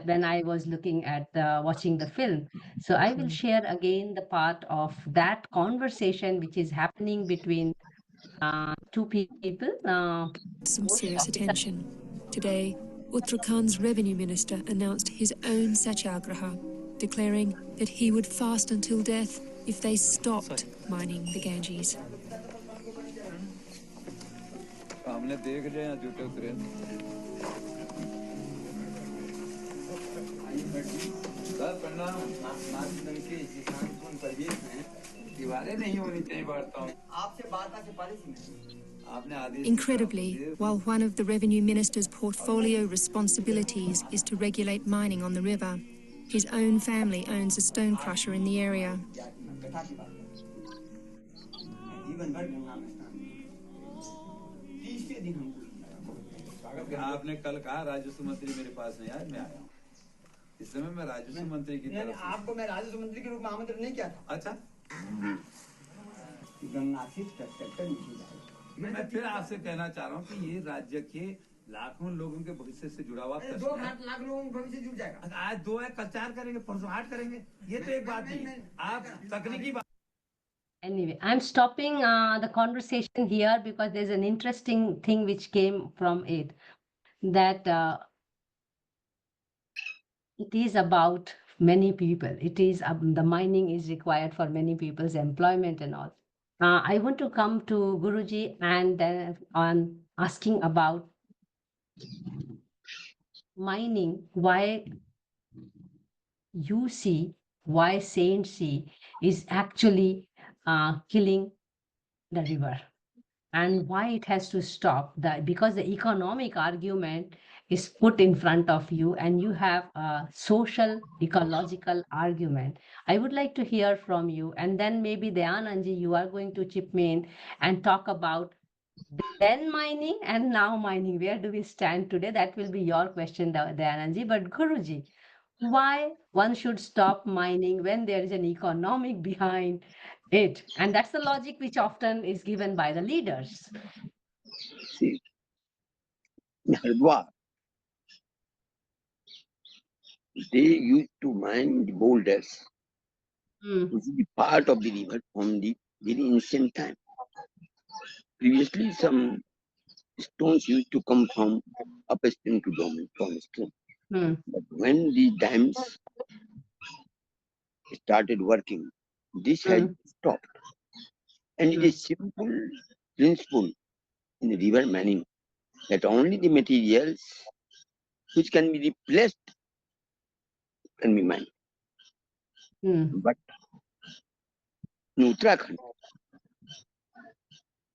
A: when I was looking at watching the film. So I will share again the part of that conversation which is happening between two people.
G: Some serious attention. Today, Uttarakhand's revenue minister announced his own Satyagraha, declaring that he would fast until death if they stopped mining the Ganges. Incredibly, while one of the revenue minister's portfolio responsibilities is to regulate mining on the river, his own family owns a stone crusher in the area.
J: आपने कल कहा राजस्व मंत्री मेरे पास नहीं आया, मैं आया हूँ। इस समय मैं राजस्व मंत्री की तरफ से आपको मैं राजस्व मंत्री के रूप में आमंत्रण नहीं किया था। अच्छा, गंगा से मैं फिर आपसे कहना चाह रहा हूँ कि ये राज्य के लाखों लोगों के भविष्य से जुड़ा हुआ प्रश्न है। 2 लाख लोगों का भविष्य जुड़ जाएगा। आज 2 है, कल 4 करेंगे, परसों 8 करेंगे। ये तो एक बात नहीं, आप तकनीकी बात।
A: Anyway, I'm stopping the conversation here because there's an interesting thing which came from it, that it is about many people. It is the mining is required for many people's employment and all. I want to come to Guruji and then on asking about mining, why you see, why saints see is actually killing the river, and why it has to stop. That because the economic argument is put in front of you and you have a social ecological argument, I would like to hear from you, and then maybe Dayanandji, you are going to chip in and talk about then mining and now mining. Where do we stand today? That will be your question, Dayanandji. But Guruji, why one should stop mining when there is an economic behind it? And that's the logic which often is given by the leaders.
B: See, in Haridwar, they used to mine the boulders, which is the part of the river from the very ancient time. Previously, some stones used to come from upstream to downstream. But when the dams started working, this had stopped. And it is simple principle in river mining that only the materials which can be replaced can be mined. But in Uttarakhand,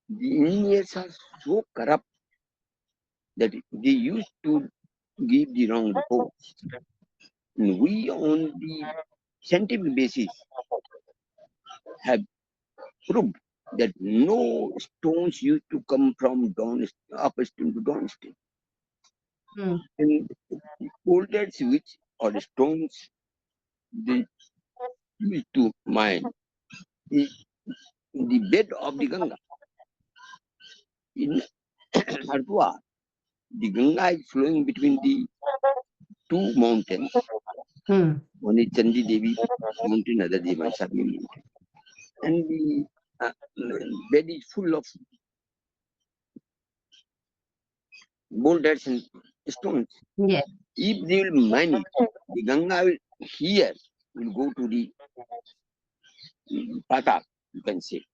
B: the engineers are so corrupt that they used to give the wrong reports. And we, on the scientific basis, have proved that no stones used to come from upstream to downstream. And the boulders which or the stones they used to mine is in the bed of the Ganga. In Haridwar, the Ganga is flowing between the two mountains. One is Chandi Devi mountain, other is Sabina mountain. And the bed is full of boulders and stones.
A: Yes.
B: If they will mine it, the Ganga will go to the Patak, you can say.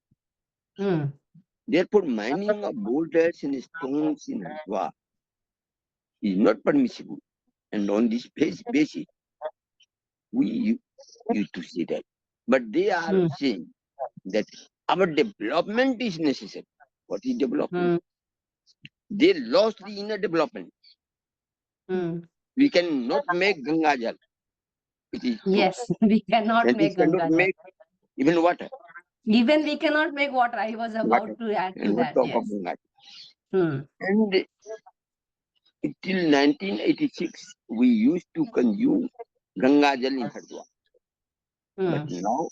B: Therefore, mining of boulders and stones in Haridwar is not permissible. And on this basis, we used to say that. But they are saying that our development is necessary. What is development? They lost the inner development. We cannot make Ganga Jal. It is true.
A: Yes, we cannot
B: And we
A: make
B: cannot
A: Ganga Jal.
B: make even water.
A: Even we cannot make water. I was about to add to
B: And what
A: that.
B: talk
A: Yes.
B: of Ganga Jal? And till 1986, we used to consume Ganga Jal in Haridwar. But now,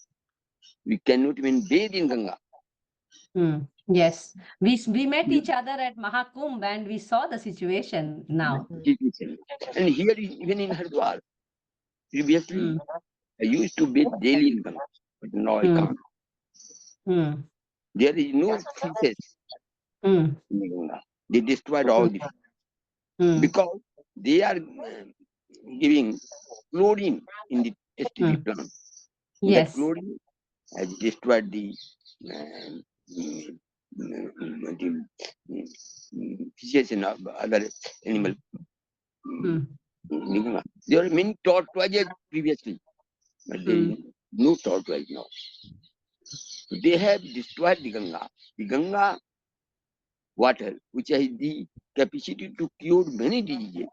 B: we cannot even bathe in Ganga.
A: Yes, we met each other at Mahakumbh and we saw the situation now.
B: And here, even in Haridwar, previously, I used to bathe daily in Ganga, but now I can't. There is no fishes in Ganga. They destroyed all the fish because they are giving chlorine in the STD plant. That chlorine has destroyed the fishes and other animals. There are many tortoises previously, but there is no tortoise now. They have destroyed the Ganga. The Ganga water, which has the capacity to cure many diseases,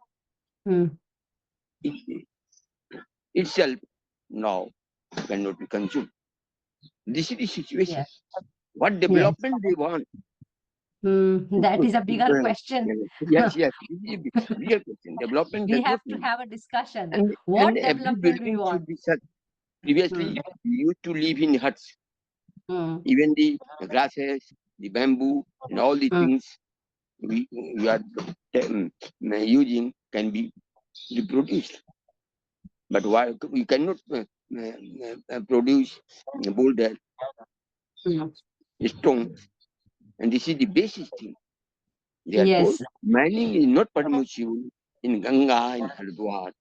B: itself now cannot be consumed. This is the situation. What development they want?
A: That is a bigger question.
B: Yes. This is a bigger question. Development
A: We
B: does
A: have
B: not
A: to
B: mean.
A: have a discussion.
B: And
A: What
B: every
A: development we
B: building
A: want?
B: should be such. Previously, we used to live in huts. Even the grasses, the bamboo, and all the things we are using can be reproduced. But why we cannot produce boulder, stone, and this is the basic thing. Therefore, mining is not permissible in Ganga, in Haridwar,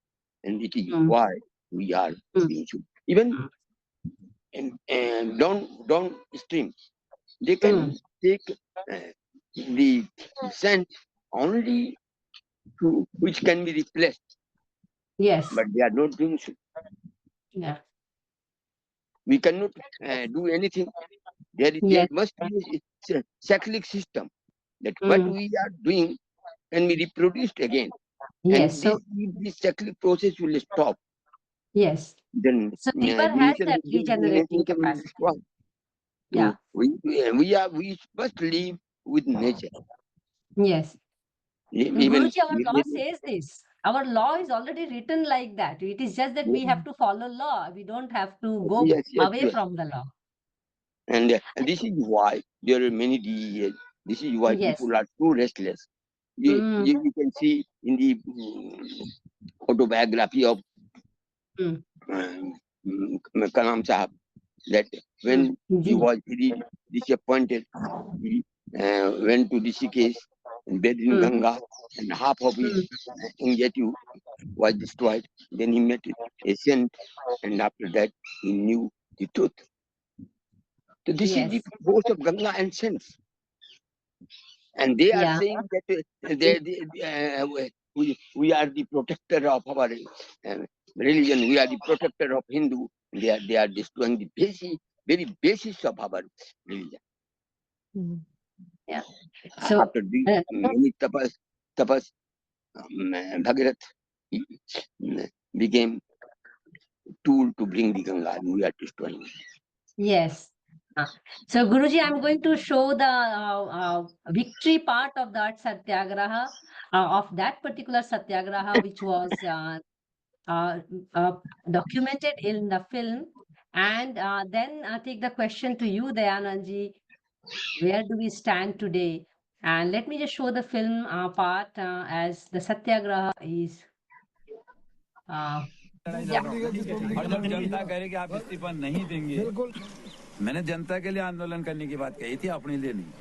B: and it is why we are being sued. Even downstream, they can take the sand only to which can be replaced.
A: Yes.
B: But they are not doing so.
A: Yeah.
B: We cannot do anything. There must be a cyclic system that what we are doing can be reproduced again.
A: Yes.
B: And
A: So
B: this cyclic process will stop.
A: yes.
B: Then
A: So river has
B: nature
A: that regenerating
B: nature will
A: capacity.
B: stop.
A: Yeah.
B: So we must live with nature.
A: Yes.
B: Even
A: Guruji, our law says this. Our law is already written like that. It is just that we have to follow law. We don't have to go
B: yes,
A: away from the law.
B: And this is why there are many diseases. This is why
A: Yes.
B: people are too restless. You can see in the autobiography of Kalam Sahab that when he was very disappointed, he went to Rishikesh and bathed in Ganga, and half of his anxiety was destroyed. Then he met a saint, and after that he knew the truth. So this is the force of Ganga and saints. And they are saying that we are the protector of our religion, we are the protector of Hindu. They are destroying the very basis of our religion.
A: Yeah. So
B: after the many tapas, Bhagirath became tool to bring the Ganga, and we are destroying it.
A: Yes. So Guruji, I'm going to show the victory part of that Satyagraha, of that particular Satyagraha, which was documented in the film. And then take the question to you, Dayanandji. Where do we stand today? And let me just show the film part as the Satyagraha is. Yeah.
J: और जब जनता कह रही कि आप इस्तीफा नहीं देंगे, मैंने जनता के लिए आंदोलन करने की बात कही थी, अपने लिए नहीं.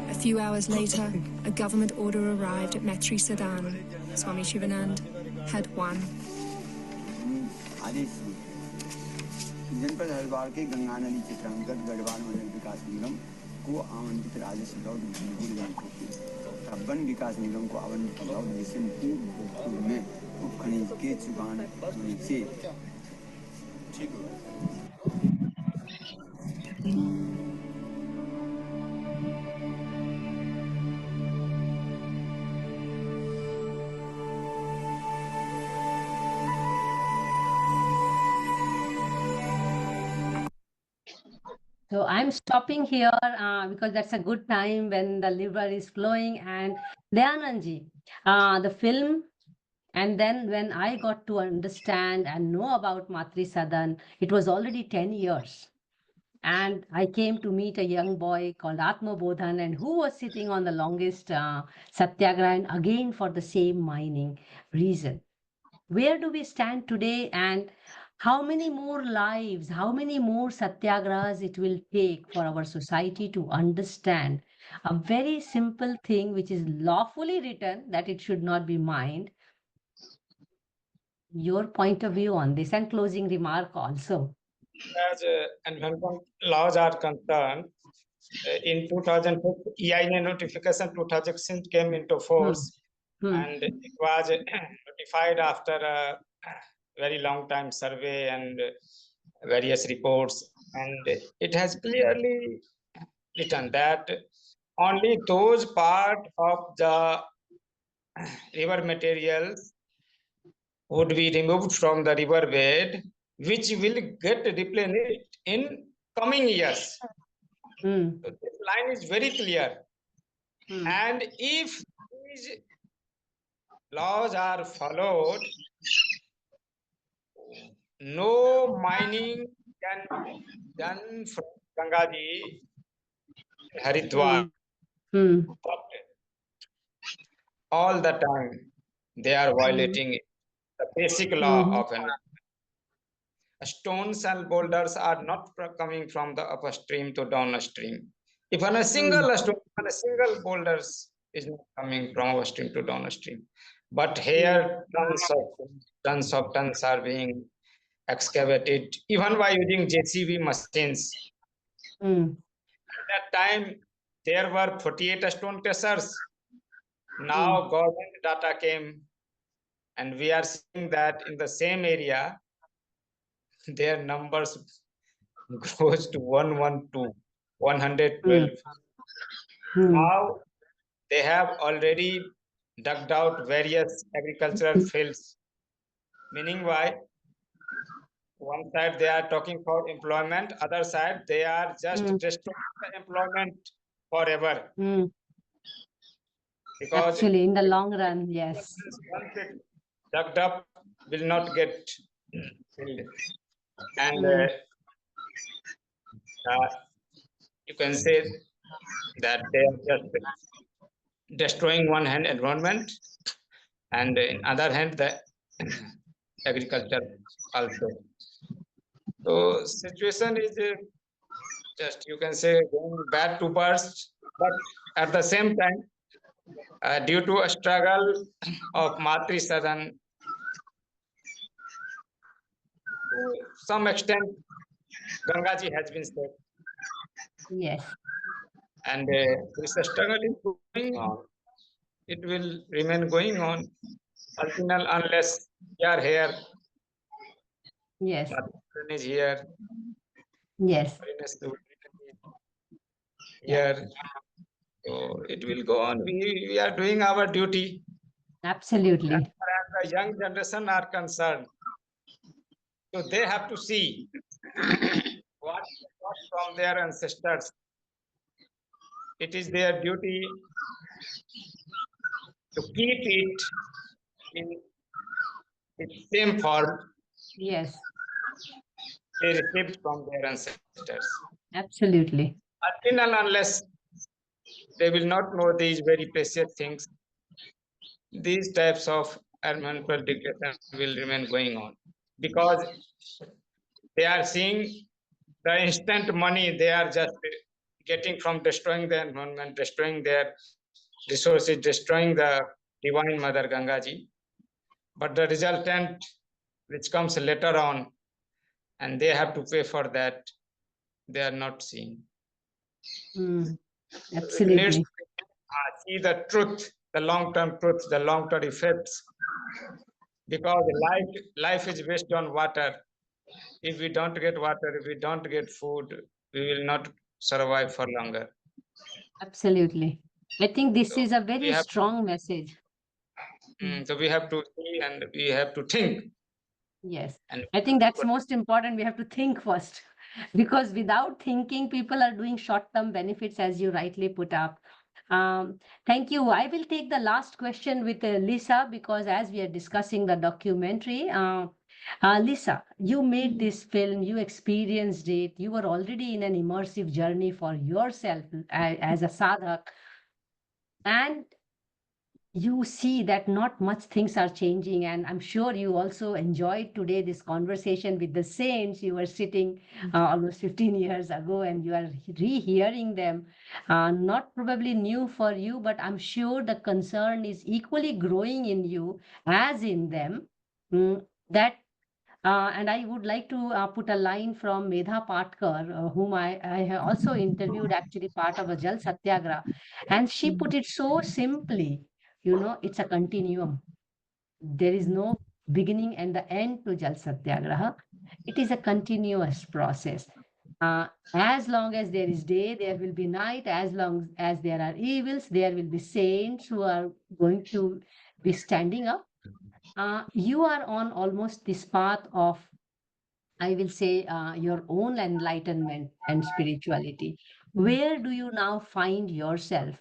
G: A few hours later, a government order arrived at Matri Sadan. Swami Shivanand had won.
F: जनपद हरिद्वार के गंगा नदी चित्रांकन गढ़वाल मंडल विकास निगम को आवंटित राजस्व लौट बिल्कुल नहीं होती, तब वन विकास निगम को आवंटित लौट जिसे भोजपुर में उप खनिज के चुकान से ठीक हो.
A: So I'm stopping here because that's a good time when the liver is flowing. And Dayanandji, the film, and then when I got to understand and know about Matri Sadan, it was already 10 years. And I came to meet a young boy called Atma Bodhan, and who was sitting on the longest Satyagraha, and again for the same mining reason. Where do we stand today, and how many more lives, how many more Satyagrahas it will take for our society to understand a very simple thing which is lawfully written that it should not be mined? Your point of view on this and closing remark also.
E: As environment laws are concerned, in 2006, EIA notification 2006 came into force, and it was notified after a very long time survey and various reports, and it has clearly written that only those part of the river materials would be removed from the river bed which will get replenished in coming years. So this line is very clear. And if these laws are followed, no mining can be done from Gangaji in Haridwar. All the time they are violating the basic law of an stones and boulders are not coming from the upstream to downstream. If a single stone, a single boulders is not coming from upstream to downstream, but here tons of tons are being excavated, even by using JCB machines. At that time, there were 48 stone crushers. Now government data came And we are seeing that in the same area, their numbers grows to 112, 112. Now they have already dug out various agricultural fields, meaning why one side they are talking for employment, other side they are just destroying the employment forever. Because
A: actually, in the long run, yes.
E: once it dug up, will not get filled. And you can say that they are just destroying one hand environment, and in other hand the agriculture also. So situation is just, you can say, going bad to worse, but at the same time, due to a struggle of Matri Sadan, to some extent Gangaji has been saved.
A: Yes.
E: And this struggle is going on. It will remain going on unless we are here.
A: Yes.
E: Is here.
A: Yes.
E: Here. So it will go on. We are doing our duty.
A: Absolutely.
E: As far as the young generation are concerned, so they have to see what from their ancestors. It is their duty to keep it in its same form.
A: Yes.
E: They received from their ancestors.
A: Absolutely.
E: Until and unless they will not know these very precious things, these types of environmental degradation will remain going on, because they are seeing the instant money they are just getting from destroying the environment, destroying their resources, destroying the Divine Mother Gangaji. But the resultant, which comes later on, and they have to pay for that, they are not seeing.
A: Absolutely.
E: It needs to see the truth, the long-term truth, the long-term effects, because life is based on water. If we don't get water, if we don't get food, we will not survive for longer.
A: Absolutely. I think this is a very strong message.
E: So we have to see and we have to think.
A: Yes. And I think that's most important. We have to think first, because without thinking, people are doing short-term benefits, as you rightly put up. Thank you. I will take the last question with Lisa, because as we are discussing the documentary, Lisa, you made this film, you experienced it, you were already in an immersive journey for yourself as a sadhak, and you see that not much things are changing. And I'm sure you also enjoyed today this conversation with the saints. You were sitting almost 15 years ago, and you are rehearing them. Not probably new for you, but I'm sure the concern is equally growing in you as in them. And I would like to put a line from Medha Patkar, whom I have also interviewed, actually part of a Jal Satyagraha. And she put it so simply, it's a continuum. There is no beginning and the end to Jal Satyagraha. It is a continuous process. As long as there is day, there will be night. As long as there are evils, there will be saints who are going to be standing up. You are on almost this path of, I will say, your own enlightenment and spirituality. Where do you now find yourself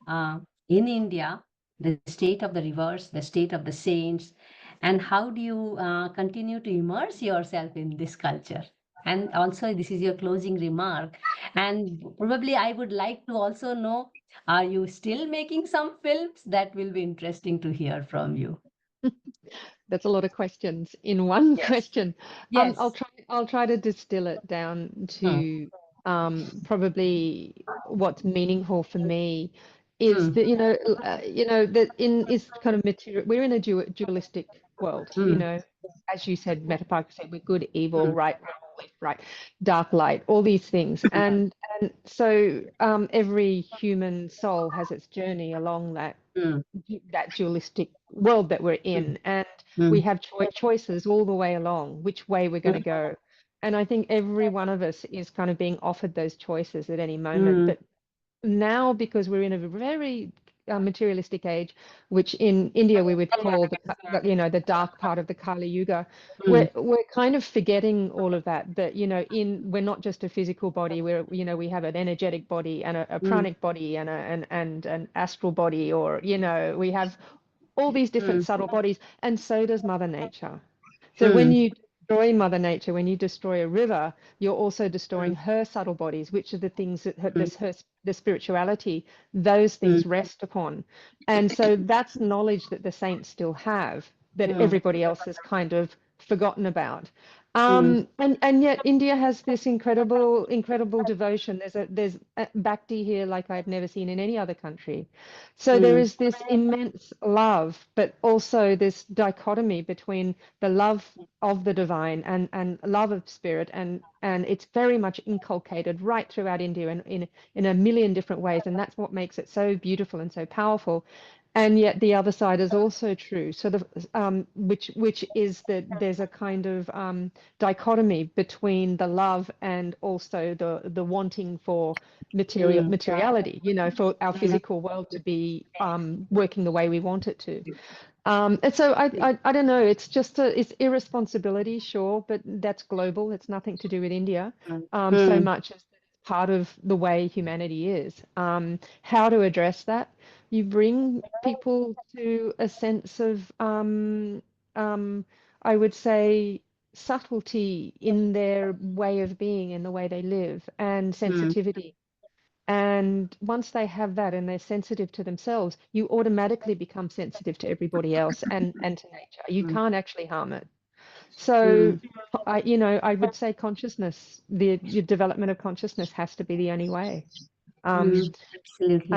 A: in India, the state of the rivers, the state of the saints, and how do you continue to immerse yourself in this culture? And also, this is your closing remark. And probably I would like to also know, are you still making some films? That will be interesting to hear from you.
D: That's a lot of questions in one question.
A: Yes.
D: I'll try to distill it down to probably what's meaningful for me is that that is kind of material. We're in a dualistic world, as you said, Metapark said, we're good, evil, right, left, right, dark, light, all these things, and so every human soul has its journey along that that dualistic world that we're in, and we have choices all the way along which way we're going to go. And I think every one of us is kind of being offered those choices at any moment. But now, because we're in a very materialistic age, which in India we would call the dark part of the Kali Yuga, we're kind of forgetting all of that. That we're not just a physical body. We have an energetic body and a pranic body and an astral body, or we have all these different subtle bodies, and so does Mother Nature. So when you destroy Mother Nature, when you destroy a river, you're also destroying her subtle bodies, which are the things that the spirituality, those things rest upon. And so that's knowledge that the saints still have, that everybody else has kind of forgotten about. And yet India has this incredible devotion. There's a bhakti here like I've never seen in any other country. So there is this immense love, but also this dichotomy between the love of the divine and love of spirit, and it's very much inculcated right throughout India and in a million different ways, and that's what makes it so beautiful and so powerful. And yet the other side is also true. So which is that there's a kind of dichotomy between the love and also the wanting for materiality, for our physical world to be working the way we want it to. And so I don't know, it's just it's irresponsibility, sure, but that's global. It's nothing to do with India so much as part of the way humanity is. How to address that? You bring people to a sense of, I would say, subtlety in their way of being, in the way they live, and sensitivity. And once they have that and they're sensitive to themselves, you automatically become sensitive to everybody else and to nature. You can't actually harm it. So, I would say consciousness, the development of consciousness has to be the only way.
A: Absolutely.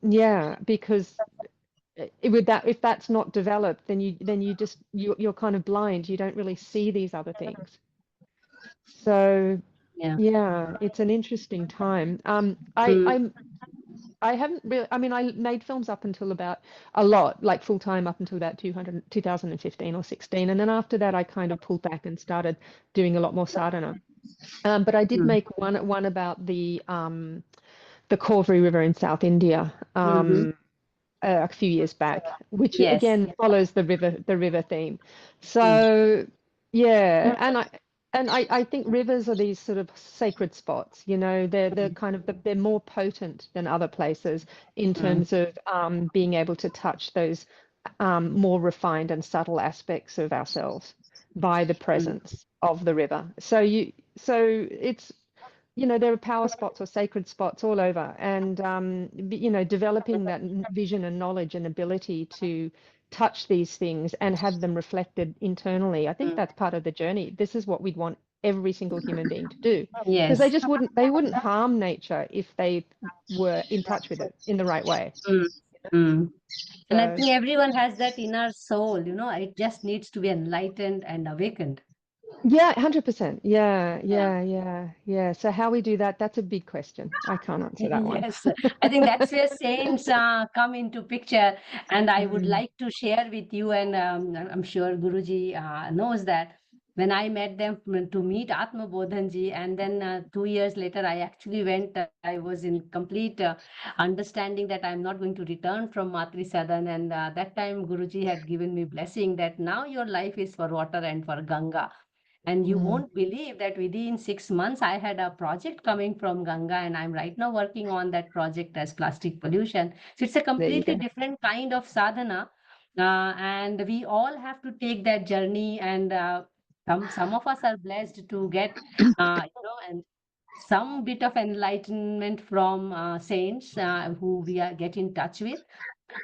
D: Yeah, because if that's not developed, then you're kind of blind. You don't really see these other things. So yeah, it's an interesting time. I haven't really, I mean, I made films up until about like full time up until about 2015 or 16. And then after that, I kind of pulled back and started doing a lot more sadhana. But I did make one about the Cauvery River in South India a few years back, which again follows the river theme. So yeah, and I think rivers are these sort of sacred spots. They're kind of they're more potent than other places in terms of being able to touch those more refined and subtle aspects of ourselves by the presence of the river. So it's there are power spots or sacred spots all over, and developing that vision and knowledge and ability to touch these things and have them reflected internally. I think that's part of the journey. This is what we'd want every single human being to do, because they wouldn't harm nature if they were in touch with it in the right way.
A: And I think everyone has that inner soul, it just needs to be enlightened and awakened.
D: Yeah, 100%. Yeah. So how we do that, that's a big question. I can't answer that one.
A: Yes, I think that's where saints come into picture. And I would like to share with you, and I'm sure Guruji knows that when I met them to meet Atma Bodhanji, and then 2 years later, I actually went, I was in complete understanding that I'm not going to return from Matri Sadan. And that time Guruji had given me blessing that now your life is for water and for Ganga. And you won't believe that within 6 months, I had a project coming from Ganga, and I'm right now working on that project as plastic pollution. So it's a completely different kind of sadhana. And we all have to take that journey. And some of us are blessed to get, and some bit of enlightenment from saints who we get in touch with.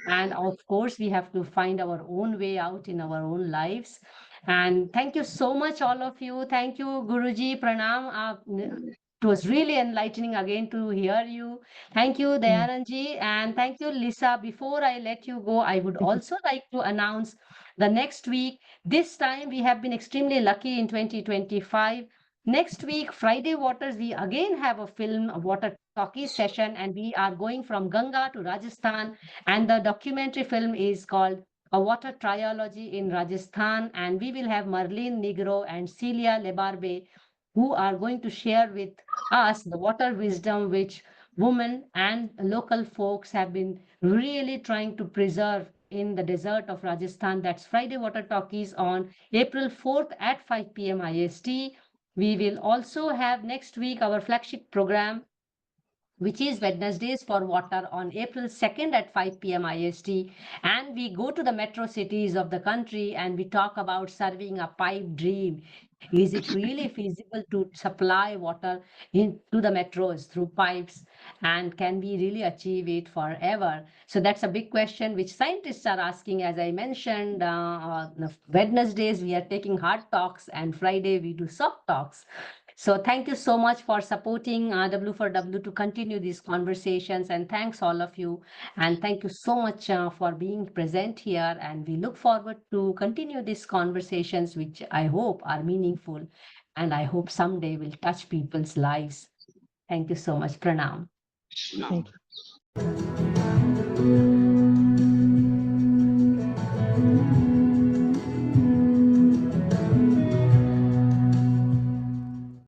A: And of course, we have to find our own way out in our own lives. And thank you so much, all of you. Thank you, Guruji. Pranam. It was really enlightening again to hear you. Thank you, Dayanandji. And thank you, Lisa. Before I let you go, I would also like to announce the next week. This time, we have been extremely lucky in 2025. Next week, Friday Waters, we again have a film, Water Talkies session, and we are going from Ganga to Rajasthan, and the documentary film is called A Water Trilogy in Rajasthan, and we will have Marlene Negro and Celia Lebarbe, who are going to share with us the water wisdom which women and local folks have been really trying to preserve in the desert of Rajasthan. That's Friday Water Talkies on April 4th at 5 p.m. IST. We will also have next week our flagship program, which is Wednesdays for Water on April 2nd at 5 p.m. IST. And we go to the metro cities of the country and we talk about serving a pipe dream. Is it really feasible to supply water into the metros through pipes? And can we really achieve it forever? So that's a big question which scientists are asking. As I mentioned, Wednesdays we are taking hard talks, and Friday we do soft talks. So thank you so much for supporting W for W to continue these conversations, and thanks all of you. And thank you so much for being present here. And we look forward to continue these conversations, which I hope are meaningful, and I hope someday will touch people's lives. Thank you so much. Pranam.
B: No.
D: Thank you.